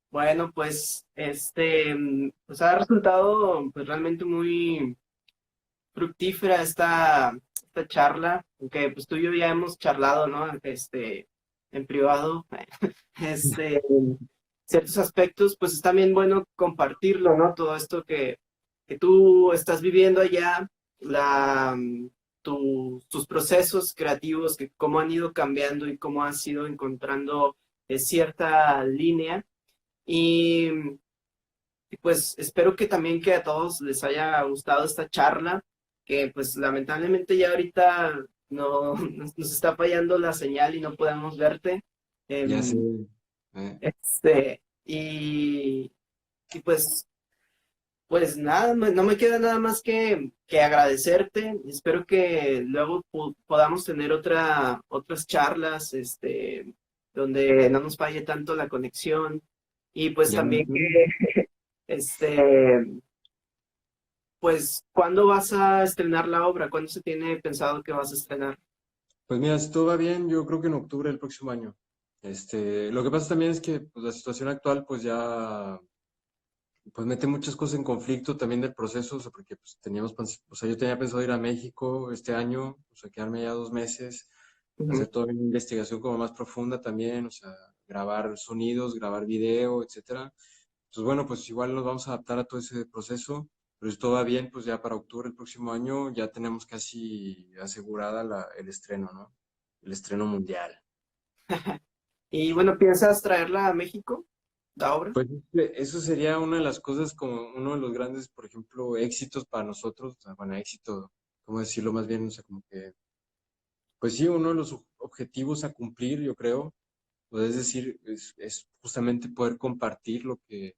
Speaker 1: Bueno, pues pues ha resultado pues realmente muy fructífera esta charla, aunque pues tú y yo ya hemos charlado, ¿no? En privado, este, ciertos aspectos, pues es también bueno compartirlo, ¿no? Todo esto que tú estás viviendo allá, tus procesos creativos, que cómo han ido cambiando y cómo has ido encontrando cierta línea. Y, y pues espero que también que a todos les haya gustado esta charla, que pues lamentablemente ya ahorita no nos está fallando la señal y no podemos verte.
Speaker 2: Ya sé,
Speaker 1: Em,
Speaker 2: eh,
Speaker 1: y, y pues nada, no me queda nada más que agradecerte. Espero que luego podamos tener otras charlas, donde no nos falle tanto la conexión. Y pues
Speaker 2: ya me
Speaker 1: también
Speaker 2: sé.
Speaker 1: que, este, pues, ¿cuándo vas a estrenar la obra? ¿Cuándo se tiene pensado que vas a estrenar?
Speaker 2: Pues mira, si todo va bien, yo creo que en octubre del próximo año. Lo que pasa también es que pues, la situación actual pues ya pues mete muchas cosas en conflicto también del proceso, o sea, porque pues o sea, yo tenía pensado ir a México este año, o sea, quedarme ya 2 meses,
Speaker 1: Ujú.
Speaker 2: hacer toda una investigación como más profunda también, o sea, grabar sonidos, grabar video, etcétera. Pues bueno, pues igual nos vamos a adaptar a todo ese proceso, pero si todo va bien, pues ya para octubre del próximo año ya tenemos casi asegurada el estreno, ¿no? El estreno mundial.
Speaker 1: Y bueno, ¿piensas traerla a México, la obra?
Speaker 2: Pues eso sería una de las cosas como uno de los grandes, por ejemplo, éxitos para nosotros, o sea, bueno, éxito, ¿cómo decirlo más bien? O sea, como que, pues sí, uno de los objetivos a cumplir, yo creo, pues es decir, es justamente poder compartir pues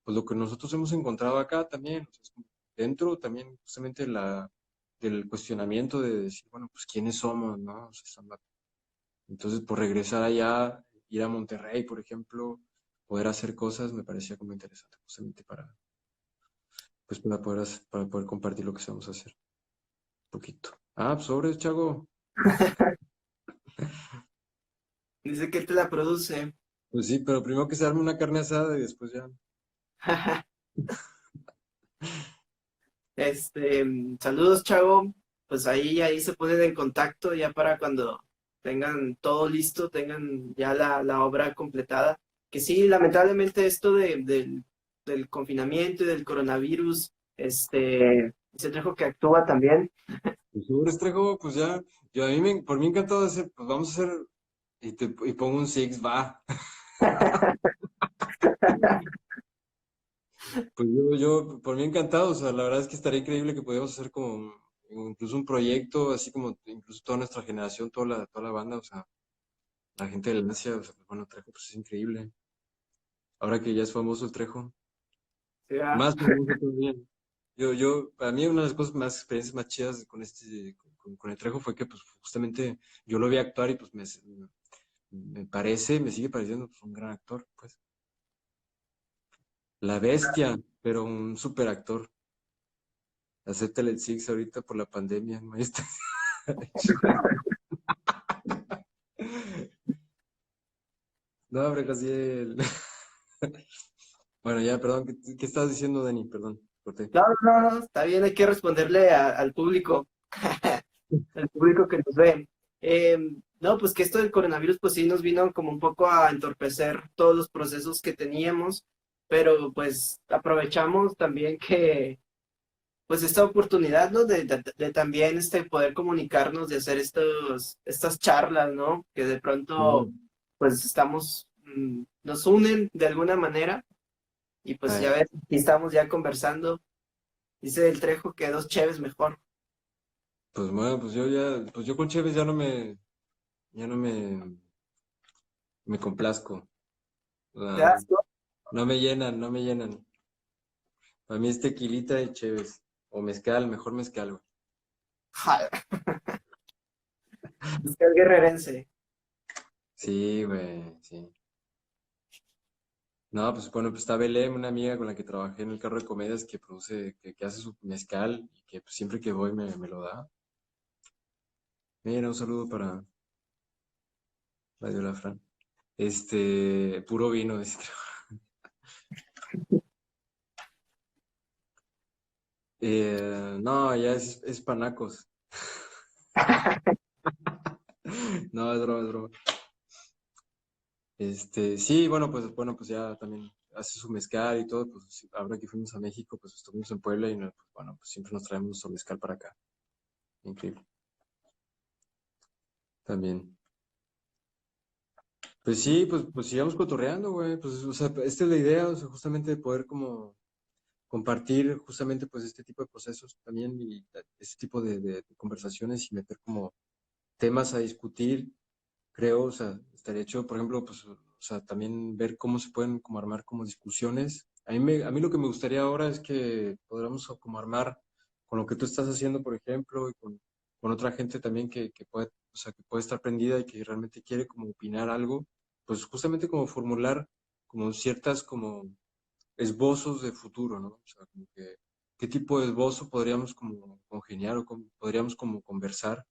Speaker 2: lo que nosotros hemos encontrado acá también, o sea, es como dentro también justamente del cuestionamiento de decir, bueno, pues quiénes somos, ¿no? O sea, entonces, por regresar allá, ir a Monterrey, por ejemplo, poder hacer cosas, me parecía como interesante, justamente pues para poder compartir lo que sabemos hacer. Un poquito. Ah, pues sobres, Chago.
Speaker 1: Dice que él te la produce.
Speaker 2: Pues sí, pero primero que se arme una carne asada y después ya.
Speaker 1: Saludos, Chavo. Pues ahí se ponen en contacto ya para cuando tengan todo listo, tengan ya la obra completada. Que sí, lamentablemente esto del confinamiento y del coronavirus, es el dejo que actúa también.
Speaker 2: Pues sobres, Trejo, pues ya. Por mí encantado de hacer, pues vamos a hacer. y pongo un Six, va. Pues yo, por mí encantado, o sea, la verdad es que estaría increíble que pudiéramos hacer como incluso un proyecto, así como incluso toda nuestra generación, toda la banda, o sea, la gente del Asia, o sea, pues, bueno, Trejo, pues es increíble. Ahora que ya es famoso el Trejo,
Speaker 3: Sí,
Speaker 2: más famoso todavía. Para mí una de las cosas más, experiencias más chidas con con el Trejo fue que, pues, justamente yo lo vi actuar y, pues, me sigue pareciendo, pues, un gran actor, pues. La bestia, pero un super actor. Acéptale el Six ahorita por la pandemia, ¿no? Ahí está. No, hombre, Josiel. Bueno, ya, perdón, ¿qué estabas diciendo, Dani? Perdón, corté.
Speaker 3: no, no, no, está bien, hay que responderle al público, al público que nos ve. No, pues que esto del coronavirus, pues sí nos vino como un poco a entorpecer todos los procesos que teníamos, pero pues aprovechamos también que, pues esta oportunidad, ¿no? De también poder comunicarnos, de hacer estas charlas, ¿no? Que de pronto,
Speaker 2: Mm.
Speaker 3: pues nos unen de alguna manera y pues ya
Speaker 2: Ay,
Speaker 3: ves, aquí estamos ya conversando. Dice el Trejo que dos cheves mejor.
Speaker 2: pues bueno, pues yo con Chévez ya no me complazco. O
Speaker 3: ¿Te
Speaker 2: sea,
Speaker 3: das cuenta?
Speaker 2: no me llenan. Para mí es tequilita y Chévez. O mezcal, mejor mezcal, güey.
Speaker 3: Jala, es que el guerrerense.
Speaker 2: Sí, güey, sí. No, pues bueno, pues está Belém, una amiga con la que trabajé en el carro de comedias que produce, que hace su mezcal y que pues, siempre que voy me lo da. Mira, un saludo para Radio La Fran. Puro vino, dice. No, ya es panacos. No, es broma, es broma. Sí, bueno, pues ya también hace su mezcal y todo, pues sí, ahora que fuimos a México, pues estuvimos en Puebla y pues, bueno, pues siempre nos traemos nuestro mezcal para acá. Increíble. También. Pues sí, pues sigamos cotorreando, güey. Pues, o sea, esta es la idea, o sea, justamente de poder como compartir justamente pues este tipo de procesos también y este tipo de conversaciones y meter como temas a discutir, creo, o sea, estaría hecho, por ejemplo, pues, o sea, también ver cómo se pueden como armar como discusiones. A mí lo que me gustaría ahora es que podamos como armar con lo que tú estás haciendo, por ejemplo, y con otra gente también que puede, o sea, que puede estar prendida y que realmente quiere como opinar algo, pues justamente como formular como ciertas como esbozos de futuro, ¿no? O sea, como que qué tipo de esbozo podríamos como congeniar o podríamos como conversar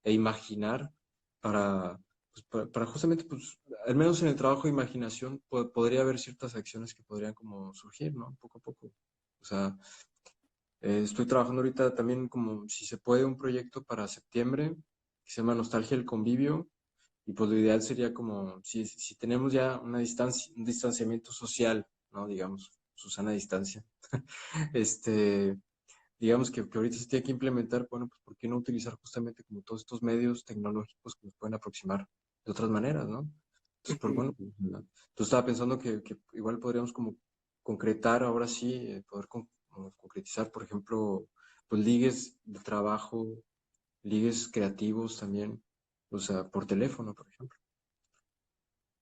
Speaker 2: e imaginar para, pues, para justamente, pues, al menos en el trabajo de imaginación podría haber ciertas acciones que podrían como surgir, ¿no? Poco a poco. O sea, estoy trabajando ahorita también como, si se puede, un proyecto para septiembre que se llama Nostalgia del Convivio. Y pues lo ideal sería como, si tenemos ya un distanciamiento social, ¿no? Digamos, Susana distancia. Este, digamos que ahorita se tiene que implementar, bueno, pues ¿por qué no utilizar justamente como todos estos medios tecnológicos que nos pueden aproximar de otras maneras, ¿no? Entonces, pues bueno, pues, ¿no? Entonces estaba pensando que igual podríamos como concretar, ahora sí, poder como concretizar, por ejemplo, pues ligues de trabajo, ligues creativos también, o sea, por teléfono, por ejemplo.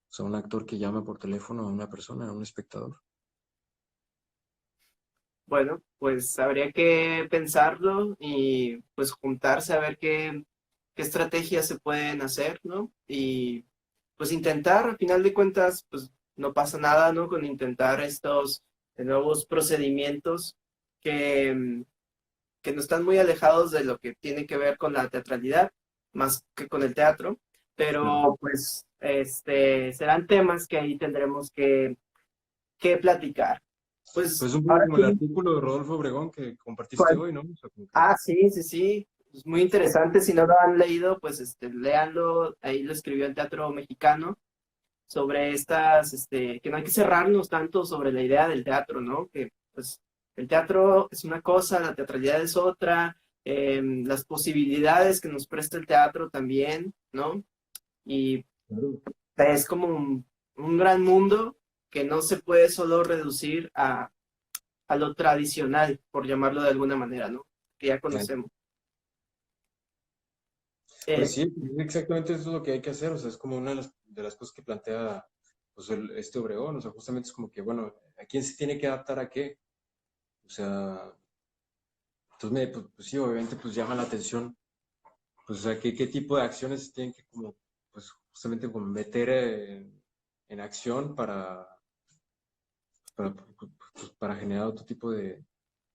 Speaker 2: O sea, un actor que llama por teléfono a una persona, a un espectador.
Speaker 3: Bueno, pues habría que pensarlo y pues juntarse a ver qué estrategias se pueden hacer, ¿no? Y pues intentar, al final de cuentas, pues no pasa nada, ¿no? Con intentar estos nuevos procedimientos que, que no están muy alejados de lo que tiene que ver con la teatralidad, más que con el teatro,
Speaker 2: Claro.
Speaker 3: pero pues serán temas que ahí tendremos que platicar. Pues
Speaker 2: Pues un poco
Speaker 3: ahora
Speaker 2: como el
Speaker 3: sí,
Speaker 2: artículo de Rodolfo Obregón que compartiste
Speaker 3: ¿cuál?
Speaker 2: hoy, ¿no? O sea, como que,
Speaker 3: Ah, sí, sí, sí. Es muy interesante. Si no lo han leído, pues léanlo. Ahí lo escribió el Teatro Mexicano sobre que no hay que cerrarnos tanto sobre la idea del teatro, ¿no? Que pues el teatro es una cosa, la teatralidad es otra, las posibilidades que nos presta el teatro también, ¿no? Y
Speaker 2: Claro.
Speaker 3: Sea, es como un gran mundo que no se puede solo reducir a lo tradicional, por llamarlo de alguna manera, ¿no? Que ya
Speaker 2: Claro.
Speaker 3: conocemos.
Speaker 2: Pues
Speaker 3: Eh,
Speaker 2: sí, exactamente eso es lo que hay que hacer, o sea, es como una de las cosas que plantea pues, este Obregón, o sea, justamente es como que, bueno, ¿a quién se tiene que adaptar a qué? O sea, entonces, pues, sí, obviamente, pues llama la atención, pues, o sea, qué tipo de acciones se tienen que, como, pues, justamente como meter en acción para generar otro tipo de,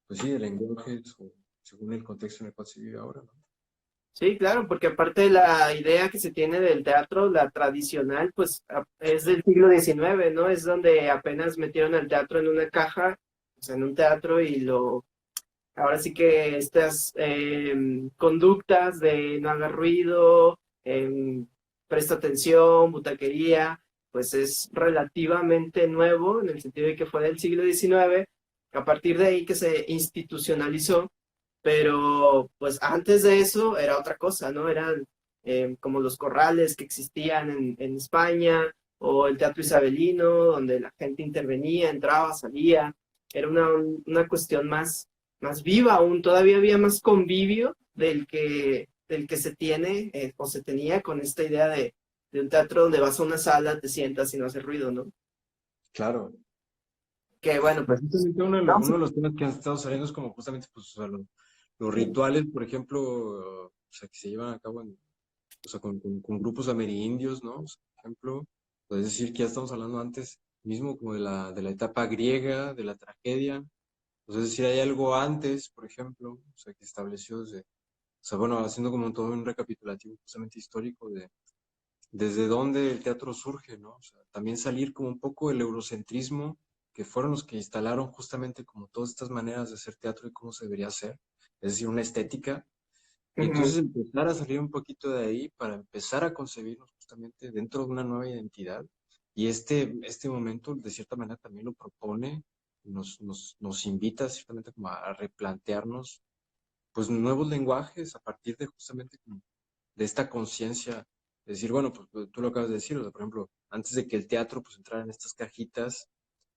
Speaker 2: pues sí, de lenguajes, o según el contexto en el cual se vive ahora, ¿no?
Speaker 3: sí, claro, porque aparte de la idea que se tiene del teatro, la tradicional, pues es del siglo XIX, ¿no? Es donde apenas metieron el teatro en una caja, o sea, en un teatro y ahora sí que estas conductas de no haga ruido, presta atención, butaquería, pues es relativamente nuevo en el sentido de que fue del siglo XIX, a partir de ahí que se institucionalizó, pero pues antes de eso era otra cosa, ¿no? Eran como los corrales que existían en España o el teatro isabelino, donde la gente intervenía, entraba, salía, era una cuestión más viva aún, todavía había más convivio del que se tiene o se tenía con esta idea de un teatro donde vas a una sala, te sientas y no hace ruido, ¿no?
Speaker 2: Claro.
Speaker 3: Que bueno,
Speaker 2: Pues
Speaker 3: pues
Speaker 2: justamente
Speaker 3: no,
Speaker 2: uno de los temas que han estado saliendo es como justamente pues, o sea, los rituales, por ejemplo, o sea, que se llevan a cabo o sea, con grupos amerindios, ¿no? O sea, por ejemplo, pues, es decir, que ya estamos hablando antes mismo como de la etapa griega, de la tragedia. Pues, es decir, hay algo antes, por ejemplo, o sea, que estableció o sea, bueno, haciendo como todo un recapitulativo justamente histórico de desde dónde el teatro surge, ¿no? O sea, también salir como un poco del eurocentrismo, que fueron los que instalaron justamente como todas estas maneras de hacer teatro y cómo se debería hacer, es decir, una estética, y
Speaker 3: ujú,
Speaker 2: entonces empezar a salir un poquito de ahí para empezar a concebirnos justamente dentro de una nueva identidad. Y este momento, de cierta manera, también lo propone, nos invita ciertamente como a replantearnos pues nuevos lenguajes a partir de justamente como de esta conciencia, de decir, bueno, pues tú lo acabas de decir, o sea, por ejemplo, antes de que el teatro pues entrara en estas cajitas,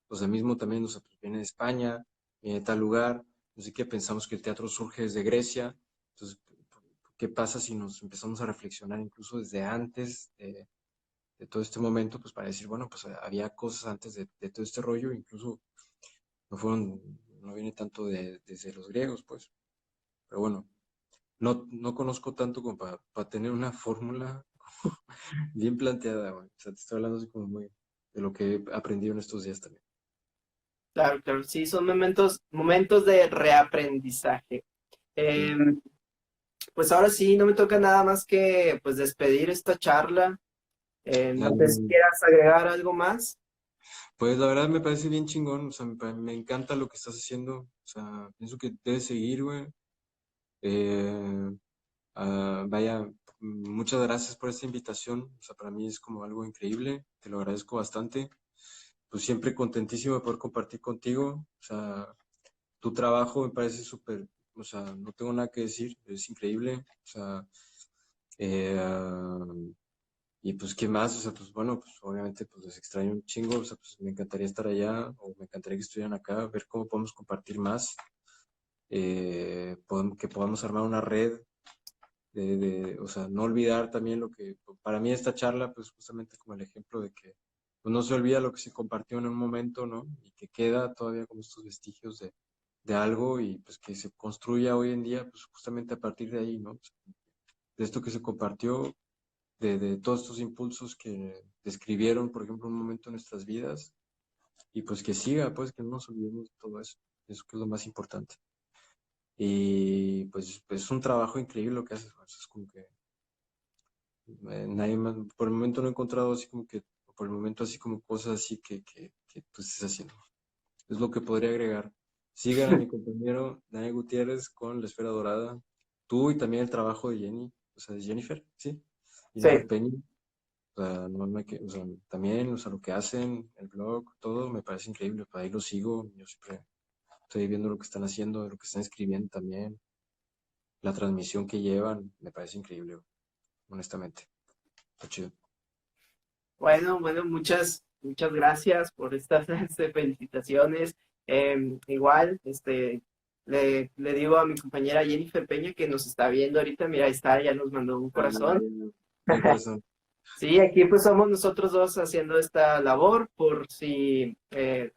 Speaker 2: pues el mismo también, o sea, pues, viene de España, viene de tal lugar, no sé qué, pensamos que el teatro surge desde Grecia, entonces, ¿qué pasa si nos empezamos a reflexionar incluso desde antes de todo este momento, pues para decir, bueno, pues había cosas antes de todo este rollo, incluso no viene tanto desde los griegos, pues, pero bueno, no conozco tanto como para tener una fórmula bien planteada, güey. O sea, te estoy hablando así como muy de lo que he aprendido en estos días también.
Speaker 3: claro, claro, sí, son momentos de reaprendizaje.
Speaker 2: Sí.
Speaker 3: Em, pues ahora sí, no me toca nada más que pues despedir esta charla. No sé si
Speaker 2: Dale.
Speaker 3: quieras agregar algo más.
Speaker 2: Pues la verdad me parece bien chingón, o sea, me encanta lo que estás haciendo, o sea, pienso que debes seguir, güey. Eh, vaya, muchas gracias por esta invitación, o sea, para mí es como algo increíble, te lo agradezco bastante. Pues siempre contentísimo de poder compartir contigo, o sea, tu trabajo me parece súper, o sea, no tengo nada que decir, es increíble, o sea, eh, y pues, ¿qué más? O sea, pues bueno, pues obviamente pues les extraño un chingo, o sea, pues me encantaría estar allá o me encantaría que estuvieran acá, ver cómo podemos compartir más, que podamos armar una red o sea, no olvidar también lo que, para mí esta charla, pues justamente como el ejemplo de que pues, no se olvida lo que se compartió en un momento, ¿no? Y que queda todavía como estos vestigios de algo y pues que se construya hoy en día, pues justamente a partir de ahí, ¿no? O sea, de esto que se compartió, de todos estos impulsos que describieron, por ejemplo, un momento en nuestras vidas y pues que siga, pues que no nos olvidemos de todo eso que es lo más importante. Y pues es un trabajo increíble lo que haces, ¿no? Es como que nadie más, por el momento no he encontrado así como que, por el momento así como cosas así que tú estés haciendo. Es lo que podría agregar. Sigan a mi compañero Daniel Gutiérrez con La Esfera Dorada. Tú y también el trabajo de Jenny, o sea, de Jennifer, ¿sí?
Speaker 3: Sí,
Speaker 2: Jennifer Peña. O sea, no hay que, o sea, también, o sea, lo que hacen, el blog, todo me parece increíble. Por ahí lo sigo. Yo siempre estoy viendo lo que están haciendo, lo que están escribiendo también. La transmisión que llevan, me parece increíble, honestamente. Está chido.
Speaker 3: Bueno, muchas gracias por estas felicitaciones. Igual, le digo a mi compañera Jennifer Peña que nos está viendo ahorita, mira, ahí está, ya nos mandó un
Speaker 2: Ah,
Speaker 3: corazón.
Speaker 2: mi corazón.
Speaker 3: Sí, aquí pues somos nosotros dos haciendo esta labor, por si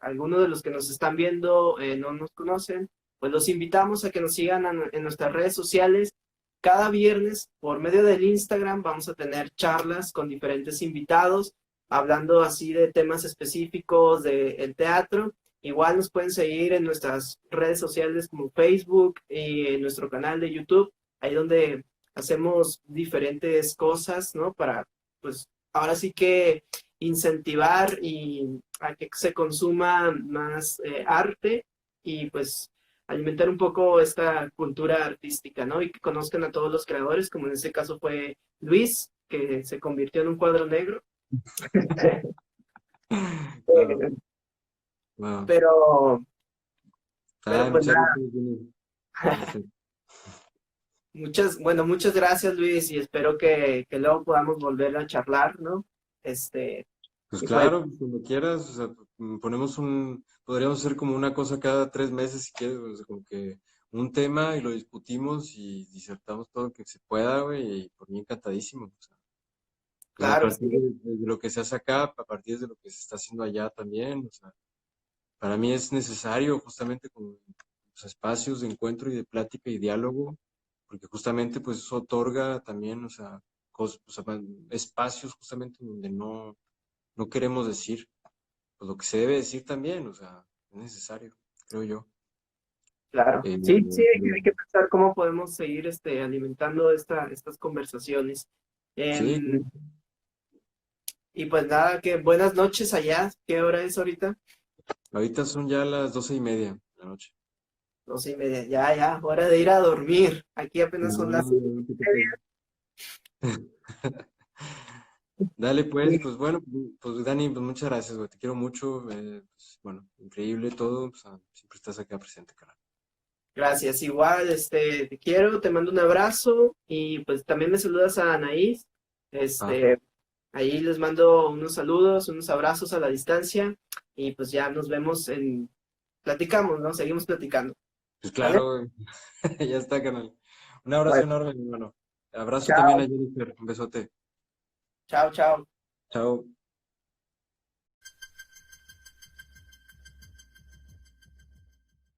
Speaker 3: alguno de los que nos están viendo no nos conocen, pues los invitamos a que nos sigan en nuestras redes sociales. Cada viernes, por medio del Instagram, vamos a tener charlas con diferentes invitados, hablando así de temas específicos del teatro. Igual nos pueden seguir en nuestras redes sociales como Facebook y en nuestro canal de YouTube, ahí donde hacemos diferentes cosas, ¿no? Para pues ahora sí que incentivar y a que se consuma más arte y pues alimentar un poco esta cultura artística, ¿no? Y que conozcan a todos los creadores, como en este caso fue Luis, que se convirtió en un cuadro negro.
Speaker 2: Claro.
Speaker 3: Eh,
Speaker 2: Wow.
Speaker 3: pero, pero pues
Speaker 2: Muchas
Speaker 3: nada,
Speaker 2: gracias, Jenny.
Speaker 3: muchas gracias Luis y espero que luego podamos volver a charlar, ¿no?
Speaker 2: Pues
Speaker 3: Y pues
Speaker 2: claro, cuando quieras, o sea, podríamos hacer como una cosa cada 3 meses si quieres, o sea, como que un tema y lo discutimos y disertamos todo lo que se pueda, güey, y por mí encantadísimo. O sea, pues a
Speaker 3: claro,
Speaker 2: partir
Speaker 3: sí,
Speaker 2: de lo que se hace acá, a partir de lo que se está haciendo allá también, o sea, para mí es necesario justamente como los espacios de encuentro y de plática y diálogo, porque justamente pues eso otorga también, o sea, o sea, espacios justamente donde no queremos decir pues lo que se debe decir también, o sea, es necesario, creo yo.
Speaker 3: claro.
Speaker 2: Eh,
Speaker 3: Sí, sí,
Speaker 2: pero
Speaker 3: hay que pensar cómo podemos seguir alimentando estas conversaciones.
Speaker 2: sí,
Speaker 3: Em, y pues nada, que buenas noches allá. ¿Qué hora es ahorita?
Speaker 2: ahorita son ya las 12:30 de la noche.
Speaker 3: 12:30. Ya, hora de ir a dormir. Aquí apenas son
Speaker 2: No,
Speaker 3: las
Speaker 2: no,
Speaker 3: 5:30.
Speaker 2: dale pues bueno, pues Dani, pues muchas gracias, güey, te quiero mucho, pues, bueno, increíble todo, pues, siempre estás acá presente, cara.
Speaker 3: Gracias, igual, te quiero, te mando un abrazo y pues también me saludas a Anaís.
Speaker 2: Ah,
Speaker 3: Este, ahí les mando unos saludos, unos abrazos a la distancia y pues ya nos vemos platicamos, ¿no? Seguimos platicando,
Speaker 2: pues
Speaker 3: ¿vale?
Speaker 2: claro, güey. Ya está, canal. Un abrazo
Speaker 3: Bueno,
Speaker 2: enorme, mi hermano. Abrazo también a
Speaker 3: chao,
Speaker 2: Jennifer, un besote.
Speaker 3: chao.
Speaker 2: Chao.